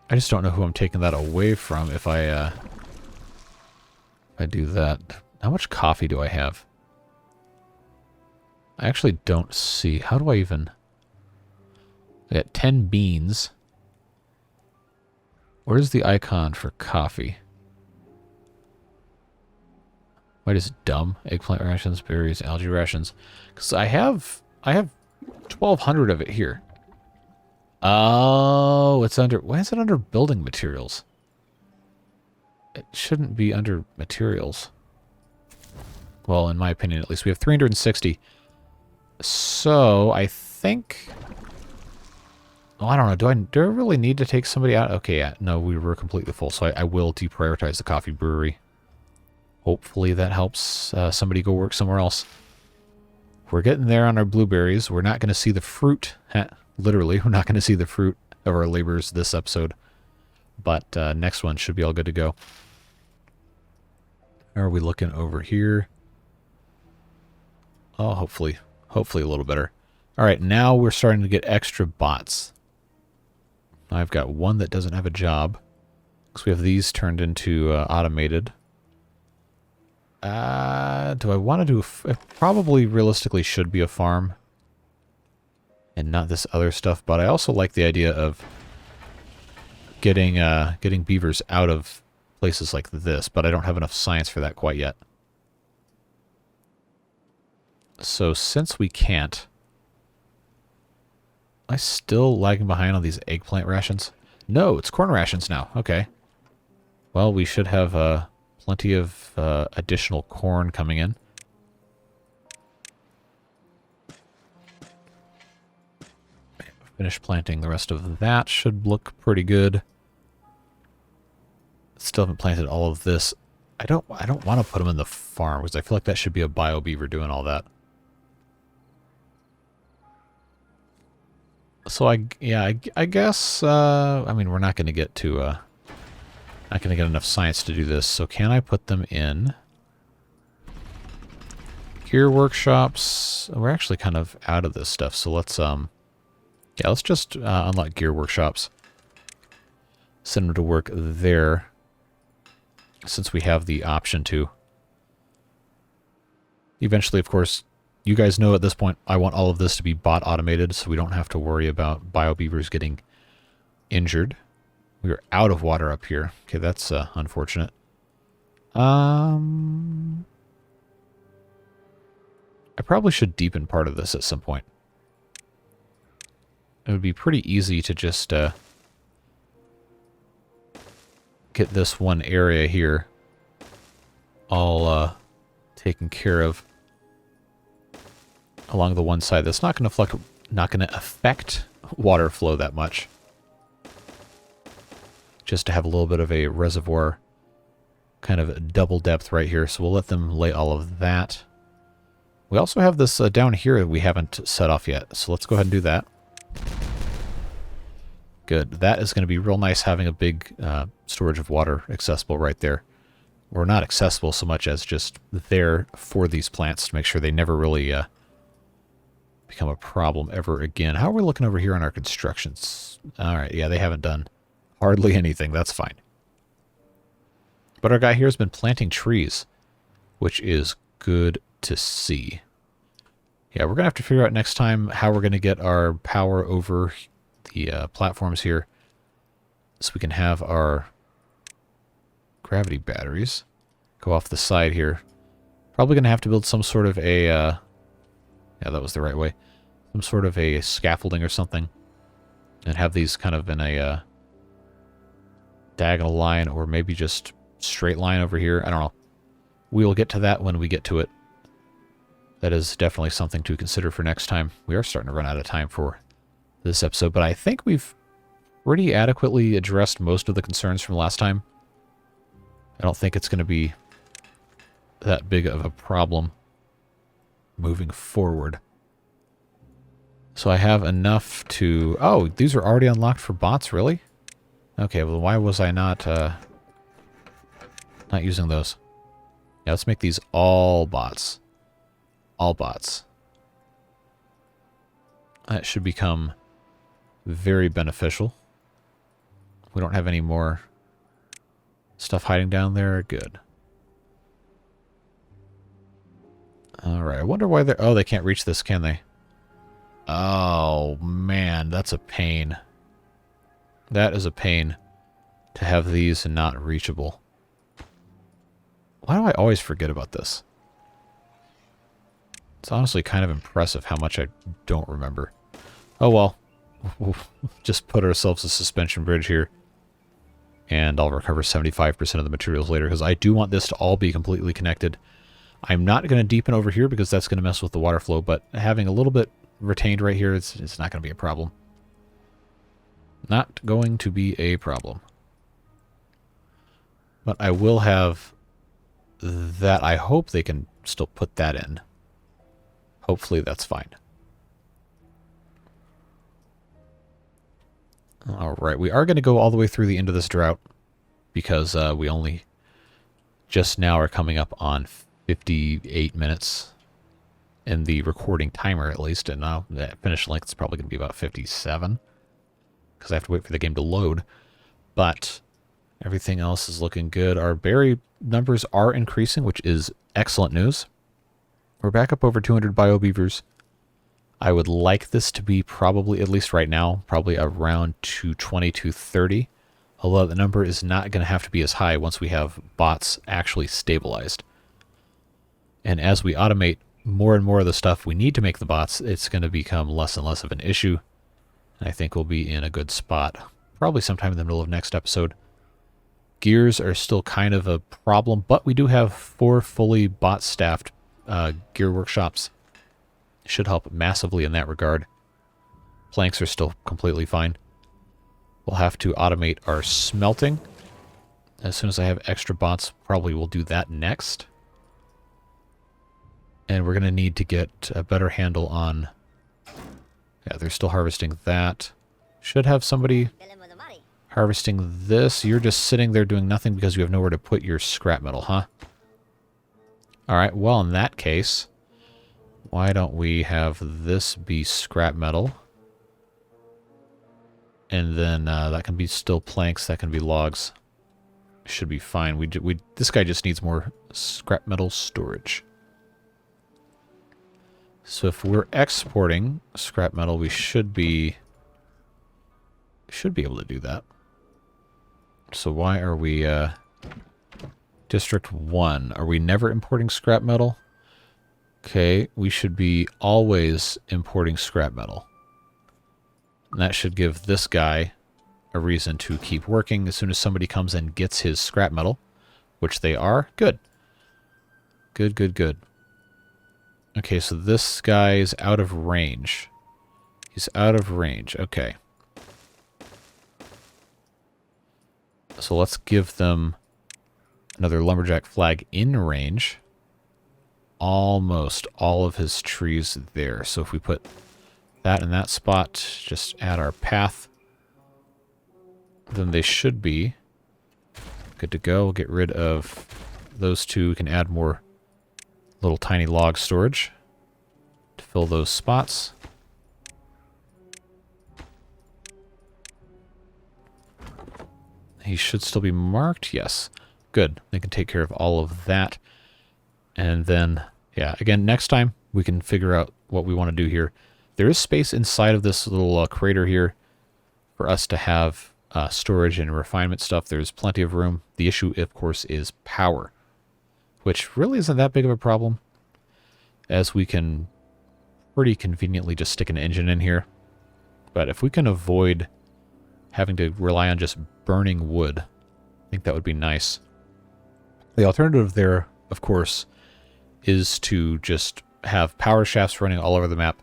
I just don't know who I'm taking that away from if I do that. How much coffee do I have? I actually don't see. How do I even... I got 10 beans. Where's the icon for coffee? Wait, is it dumb? Eggplant rations, berries, algae rations. Because I have 1,200 of it here. Oh, it's under... Why is it under building materials? It shouldn't be under materials. Well, in my opinion, at least. We have 360. So, I think... Oh, I don't know. Do I really need to take somebody out? Okay, yeah. No, we were completely full, so I will deprioritize the coffee brewery. Hopefully that helps somebody go work somewhere else. We're getting there on our blueberries. We're not going to see the fruit. Literally, we're not going to see the fruit of our labors this episode. But next one should be all good to go. How are we looking over here? Oh, hopefully a little better. All right, now we're starting to get extra bots. I've got one that doesn't have a job. So we have these turned into automated. Do I want to do... It probably realistically should be a farm. And not this other stuff. But I also like the idea of getting beavers out of places like this. But I don't have enough science for that quite yet. So since we can't... Am I still lagging behind on these eggplant rations? No, it's corn rations now. Okay. Well, we should have plenty of additional corn coming in. Finish planting the rest of that. Should look pretty good. Still haven't planted all of this. I don't want to put them in the farm because I feel like that should be a bio beaver doing all that. So I guess I mean we're not going to get to not going to get enough science to do this. So can I put them in gear workshops? We're actually kind of out of this stuff. So let's yeah, let's just unlock gear workshops. Send them to work there since we have the option to. Eventually, of course, you guys know at this point, I want all of this to be bot automated so we don't have to worry about bio beavers getting injured. We are out of water up here. Okay, that's unfortunate. I probably should deepen part of this at some point. It would be pretty easy to just get this one area here all taken care of. Along the one side, that's not going to affect water flow that much. Just to have a little bit of a reservoir, kind of double depth right here. So we'll let them lay all of that. We also have this down here that we haven't set off yet. So let's go ahead and do that. Good. That is going to be real nice having a big storage of water accessible right there. Or not accessible so much as just there for these plants to make sure they never really become a problem ever again. How are we looking over here on our constructions? Alright, yeah, they haven't done hardly anything. That's fine. But our guy here has been planting trees, which is good to see. Yeah, we're going to have to figure out next time how we're going to get our power over the platforms here so we can have our gravity batteries go off the side here. Probably going to have to build some sort of a... yeah, that was the right way. Some sort of a scaffolding or something. And have these kind of in a diagonal line or maybe just straight line over here. I don't know. We will get to that when we get to it. That is definitely something to consider for next time. We are starting to run out of time for this episode, but I think we've already adequately addressed most of the concerns from last time. I don't think it's going to be that big of a problem moving forward. So I have enough to... Oh, these are already unlocked for bots, really? Okay, well, why was I not using those? Yeah, let's make these all bots. All bots. That should become very beneficial. We don't have any more stuff hiding down there. Good. Alright, I wonder why they're... Oh, they can't reach this, can they? Oh, man, that's a pain. That is a pain to have these not reachable. Why do I always forget about this? It's honestly kind of impressive how much I don't remember. Oh, well. We'll just put ourselves a suspension bridge here. And I'll recover 75% of the materials later, because I do want this to all be completely connected. I'm not going to deepen over here because that's going to mess with the water flow, but having a little bit retained right here, it's not going to be a problem. Not going to be a problem. But I will have that. I hope they can still put that in. Hopefully that's fine. Alright, we are going to go all the way through the end of this drought because we only just now are coming up on 58 minutes in the recording timer, at least, and now the finish length is probably going to be about 57 because I have to wait for the game to load. But everything else is looking good. Our berry numbers are increasing, which is excellent news. We're back up over 200 bio-beavers. I would like this to be probably, at least right now, probably around 220, 230. Although the number is not going to have to be as high once we have bots actually stabilized. And as we automate more and more of the stuff we need to make the bots, it's going to become less and less of an issue. And I think we'll be in a good spot. Probably sometime in the middle of next episode. Gears are still kind of a problem, but we do have 4 fully bot-staffed gear workshops. Should help massively in that regard. Planks are still completely fine. We'll have to automate our smelting. As soon as I have extra bots, probably we'll do that next. And we're going to need to get a better handle on... Yeah, they're still harvesting that. Should have somebody harvesting this. You're just sitting there doing nothing because you have nowhere to put your scrap metal, huh? Alright, well, in that case, why don't we have this be scrap metal? And then that can be still planks, that can be logs. Should be fine. This guy just needs more scrap metal storage. So if we're exporting scrap metal, we should be able to do that. So why are we District 1? Are we never importing scrap metal? Okay, we should be always importing scrap metal. And that should give this guy a reason to keep working as soon as somebody comes and gets his scrap metal, which they are. Good. Good, good, good. Okay, so this guy is out of range. He's out of range. Okay. So let's give them another lumberjack flag in range. Almost all of his trees there. So if we put that in that spot, just add our path, then they should be good to go. We'll get rid of those two. We can add more little tiny log storage to fill those spots. He should still be marked. Yes. Good. They can take care of all of that. And then, yeah, again, next time we can figure out what we want to do here. There is space inside of this little crater here for us to have storage and refinement stuff. There's plenty of room. The issue, of course, is power, which really isn't that big of a problem, as we can pretty conveniently just stick an engine in here. But if we can avoid having to rely on just burning wood, I think that would be nice. The alternative there, of course, is to just have power shafts running all over the map,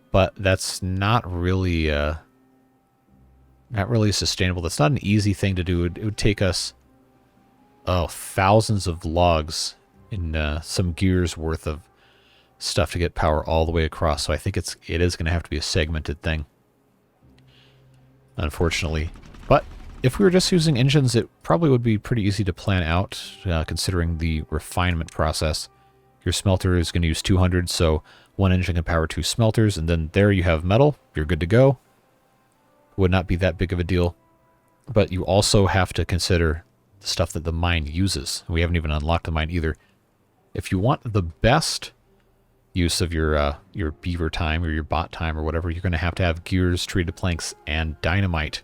but that's not really sustainable. That's not an easy thing to do. It would take us thousands of logs in some gears worth of stuff to get power all the way across. So I think it is going to have to be a segmented thing, unfortunately. But if we were just using engines, it probably would be pretty easy to plan out, considering the refinement process. Your smelter is going to use 200, so one engine can power 2 smelters, and then there you have metal. You're good to go. Would not be that big of a deal. But you also have to consider the stuff that the mine uses. We haven't even unlocked the mine either. If you want the best use of your beaver time or your bot time or whatever, you're going to have gears, treated planks, and dynamite.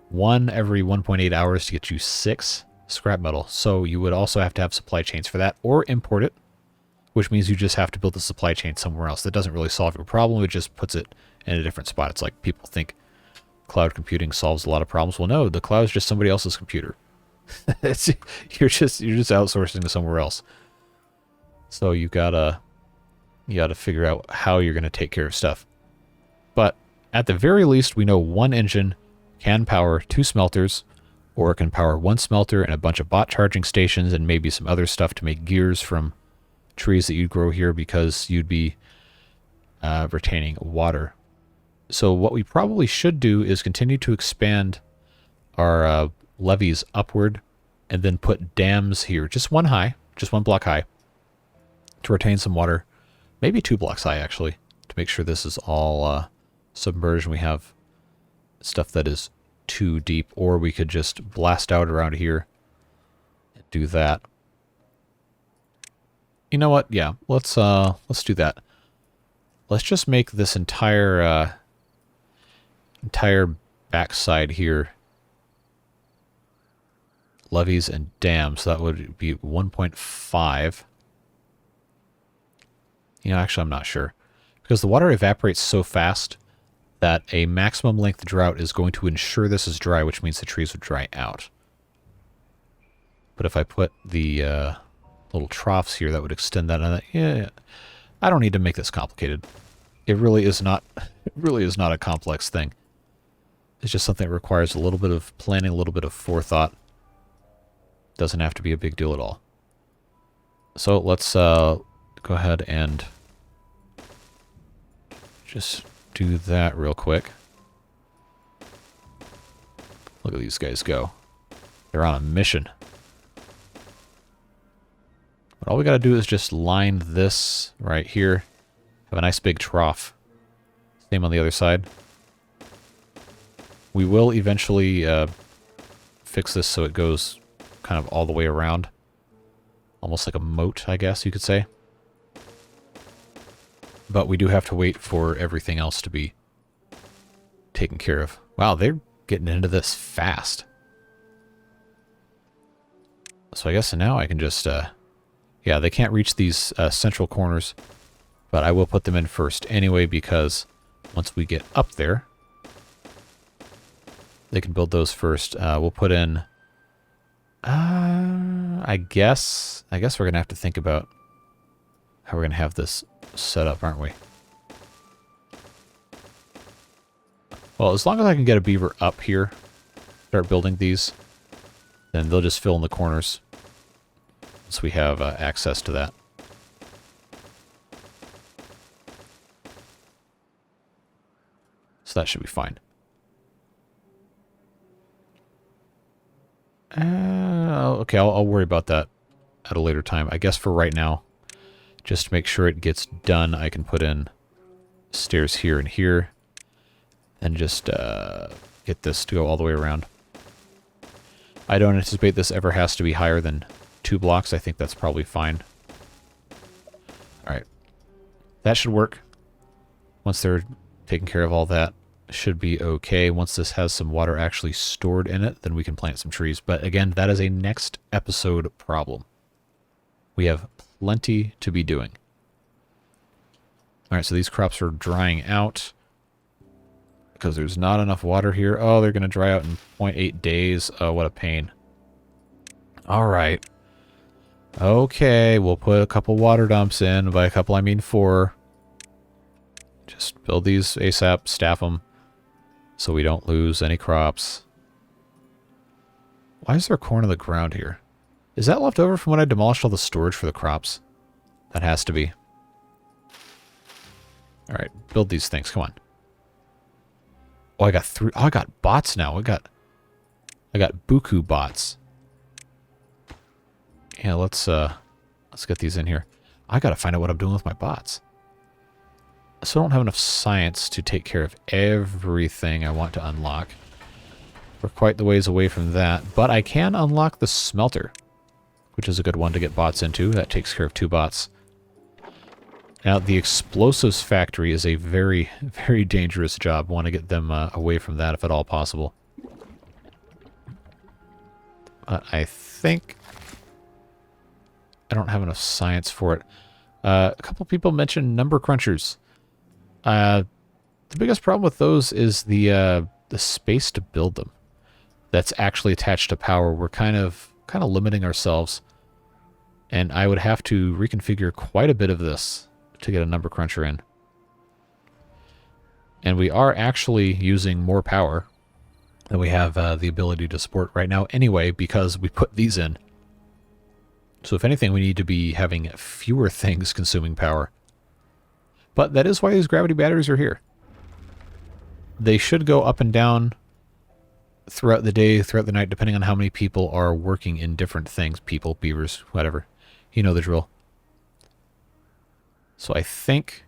1 every 1.8 hours to get you 6 scrap metal. So you would also have to have supply chains for that, or import it, which means you just have to build the supply chain somewhere else. That doesn't really solve your problem. It just puts it in a different spot. It's like people think cloud computing solves a lot of problems. Well, no, the cloud is just somebody else's computer. You're just outsourcing to somewhere else. So you gotta figure out how you're gonna take care of stuff. But at the very least, we know one engine can power 2 smelters, or it can power 1 smelter and a bunch of bot charging stations and maybe some other stuff to make gears from trees that you'd grow here, because you'd be retaining water. So what we probably should do is continue to expand our levees upward and then put dams here, just one block high, to retain some water. Maybe 2 blocks high, actually, to make sure this is all submerged and we have stuff that is too deep. Or we could just blast out around here and do that. You know what? Yeah, let's do that. Let's just make this entire backside here levees and dams. So that would be 1.5. You know, actually, I'm not sure, because the water evaporates so fast that a maximum length drought is going to ensure this is dry, which means the trees would dry out. But if I put the little troughs here, that would extend that. And yeah, I don't need to make this complicated. It really is not. It really is not a complex thing. It's just something that requires a little bit of planning, a little bit of forethought. Doesn't have to be a big deal at all. So let's go ahead and just do that real quick. Look at these guys go. They're on a mission. But all we got to do is just line this right here. Have a nice big trough. Same on the other side. We will eventually fix this so it goes kind of all the way around. Almost like a moat, I guess you could say. But we do have to wait for everything else to be taken care of. Wow, they're getting into this fast. So I guess now I can just... yeah, they can't reach these central corners, but I will put them in first anyway, because once we get up there, they can build those first. We'll put in... I guess we're going to have to think about how we're going to have this set up, aren't we? Well, as long as I can get a beaver up here, start building these, then they'll just fill in the corners once we have access to that. So that should be fine. Okay, I'll worry about that at a later time. I guess for right now, just to make sure it gets done, I can put in stairs here and here, and just get this to go all the way around. I don't anticipate this ever has to be higher than 2 blocks. I think that's probably fine. Alright. That should work. Once they're taking care of all that, should be okay. Once this has some water actually stored in it, then we can plant some trees. But again, that is a next episode problem. We have plenty to be doing. Alright, so these crops are drying out because there's not enough water here. Oh, they're going to dry out in 0.8 days. Oh, what a pain. Alright. Okay, we'll put a couple water dumps in. By a couple, I mean 4. Just build these ASAP, staff them, so we don't lose any crops. Why is there corn on the ground here? Is that left over from when I demolished all the storage for the crops? That has to be. Alright, build these things. Come on. Oh, I got 3. Oh, I got bots now. I got buku bots. Yeah, let's get these in here. I gotta find out what I'm doing with my bots. So I don't have enough science to take care of everything I want to unlock. We're quite the ways away from that, but I can unlock the smelter, which is a good one to get bots into. That takes care of 2 bots. Now, the explosives factory is a very, very dangerous job. Want to get them away from that if at all possible. But I think I don't have enough science for it. A couple people mentioned number crunchers. The biggest problem with those is the space to build them. That's actually attached to power. We're kind of limiting ourselves, and I would have to reconfigure quite a bit of this to get a number cruncher in. And we are actually using more power than we have the ability to support right now anyway, because we put these in. So if anything, we need to be having fewer things consuming power. But that is why these gravity batteries are here. They should go up and down throughout the day, throughout the night, depending on how many people are working in different things. People, beavers, whatever. You know the drill. So I think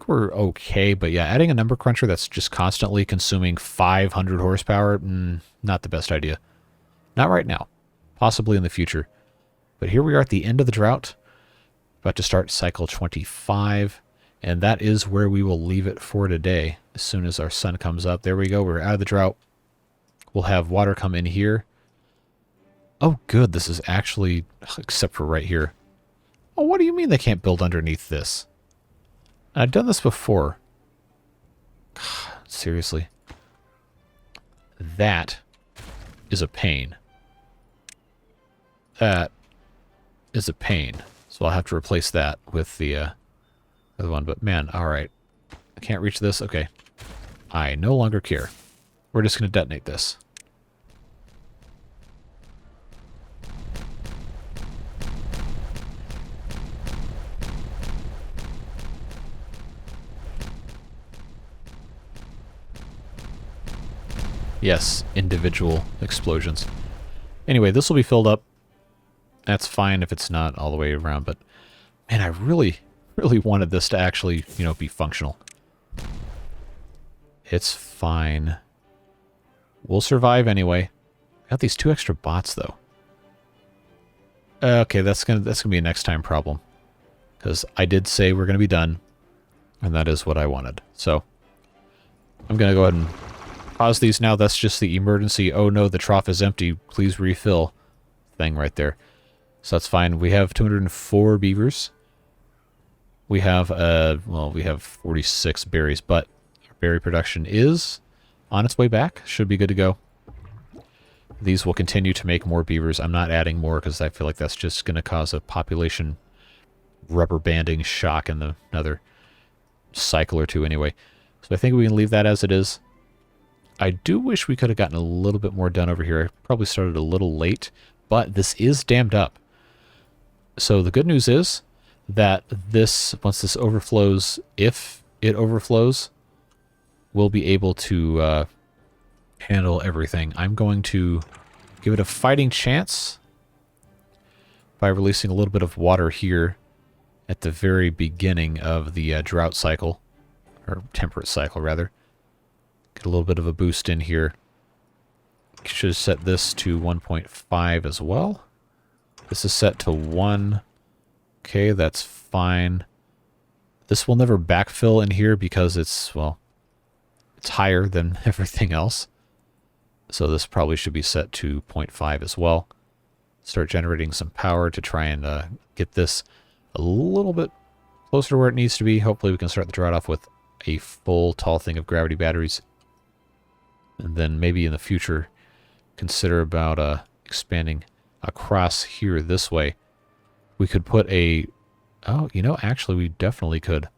we're okay, but yeah, adding a number cruncher that's just constantly consuming 500 horsepower, not the best idea. Not right now. Possibly in the future. But here we are at the end of the drought, about to start cycle 25, and that is where we will leave it for today. As soon as our sun comes up, there we go, we're out of the drought. We'll have water come in here. Oh good, this is actually, except for right here. Oh, what do you mean they can't build underneath this? I've done this before. Seriously. That is a pain. That is a pain. So I'll have to replace that with the other one. But man, alright. I can't reach this? Okay. I no longer care. We're just going to detonate this. Yes, individual explosions. Anyway, this will be filled up. That's fine if it's not all the way around, but man, I really, really wanted this to actually, be functional. It's fine. We'll survive anyway. Got these 2 extra bots though. Okay, that's gonna be a next time problem, because I did say we're gonna be done, and that is what I wanted. So I'm gonna go ahead and pause these now. That's just the emergency, oh no, the trough is empty, please refill thing right there. So that's fine. We have 204 beavers. We have, we have 46 berries, but our berry production is on its way back. Should be good to go. These will continue to make more beavers. I'm not adding more because I feel like that's just going to cause a population rubber banding shock in another cycle or two anyway. So I think we can leave that as it is. I do wish we could have gotten a little bit more done over here. I probably started a little late, but this is dammed up. So the good news is that once this overflows, if it overflows, we'll be able to handle everything. I'm going to give it a fighting chance by releasing a little bit of water here at the very beginning of the drought cycle, or temperate cycle rather. Get a little bit of a boost in here. Should set this to 1.5 as well. This is set to 1. Okay, that's fine. This will never backfill in here because it's, well, it's higher than everything else. So this probably should be set to 0.5 as well. Start generating some power to try and get this a little bit closer to where it needs to be. Hopefully we can start the drought off with a full tall thing of gravity batteries. And then maybe in the future consider about expanding across here this way. We could put a... Oh, actually we definitely could.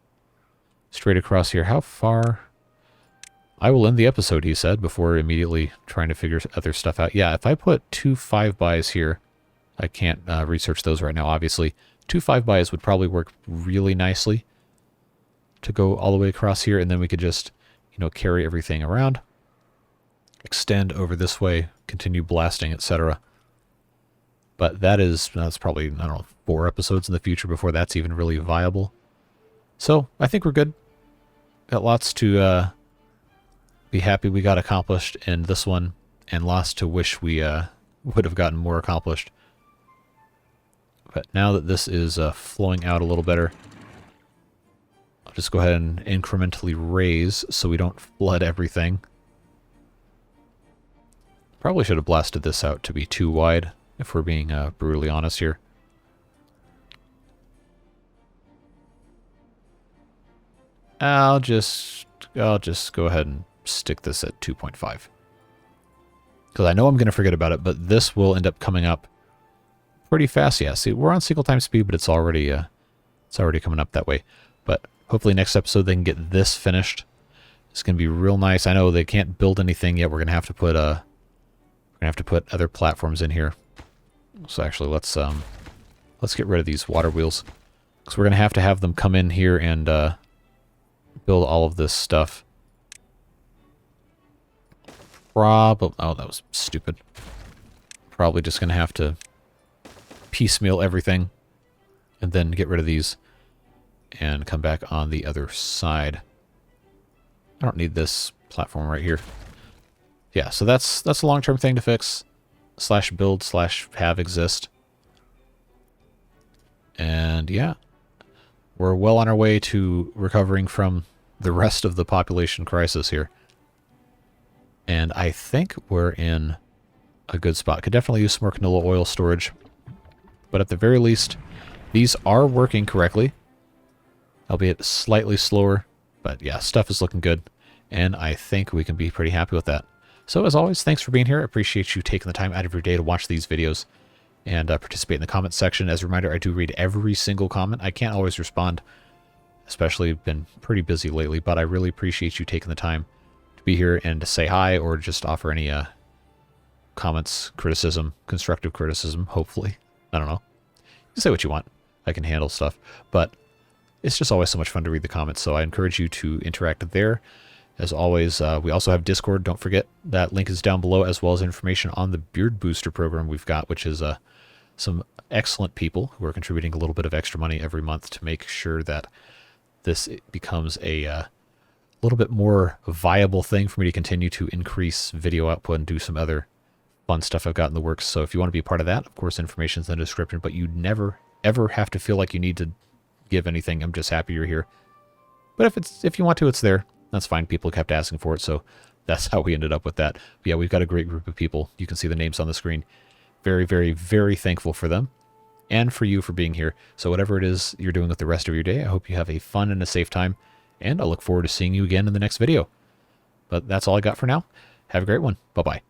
Straight across here. How far... I will end the episode, he said, before immediately trying to figure other stuff out. Yeah, if I put 2 5x here, I can't research those right now, obviously. 2 5-bys would probably work really nicely to go all the way across here, and then we could just, carry everything around, extend over this way, continue blasting, etc. But that's probably, I don't know, 4 episodes in the future before that's even really viable. So I think we're good. Got lots to be happy we got accomplished in this one, and lots to wish we would have gotten more accomplished. But now that this is flowing out a little better, I'll just go ahead and incrementally raise so we don't flood everything. Probably should have blasted this out to be too wide, if we're being brutally honest here. I'll just go ahead and stick this at 2.5. Because I know I'm going to forget about it, but this will end up coming up pretty fast. Yeah, see, we're on single time speed, but it's already coming up that way. But hopefully next episode they can get this finished. It's going to be real nice. I know they can't build anything yet. We're going to have to put other platforms in here. So actually, let's get rid of these water wheels, because we're going to have them come in here and build all of this stuff. Oh, that was stupid. Probably just going to have to piecemeal everything and then get rid of these and come back on the other side. I don't need this platform right here. Yeah, so that's a long-term thing to fix. /build /have exist. And yeah, we're well on our way to recovering from the rest of the population crisis here. And I think we're in a good spot. Could definitely use some more canola oil storage. But at the very least, these are working correctly. Albeit slightly slower. But yeah, stuff is looking good. And I think we can be pretty happy with that. So as always, thanks for being here. I appreciate you taking the time out of your day to watch these videos and participate in the comment section. As a reminder, I do read every single comment. I can't always respond, especially been pretty busy lately, but I really appreciate you taking the time to be here and to say hi or just offer any comments, criticism, constructive criticism, hopefully. I don't know. You can say what you want. I can handle stuff. But it's just always so much fun to read the comments, so I encourage you to interact there. As always, we also have Discord. Don't forget, that link is down below, as well as information on the Beard Booster program we've got, which is some excellent people who are contributing a little bit of extra money every month to make sure that this becomes a little bit more viable thing for me to continue to increase video output and do some other fun stuff I've got in the works. So if you want to be part of that, of course, information's in the description, but you never, ever have to feel like you need to give anything. I'm just happy you're here. But if you want to, it's there. That's fine. People kept asking for it, so that's how we ended up with that. But yeah, we've got a great group of people. You can see the names on the screen. Very, very, very thankful for them and for you for being here. So whatever it is you're doing with the rest of your day, I hope you have a fun and a safe time, and I look forward to seeing you again in the next video. But that's all I got for now. Have a great one. Bye-bye.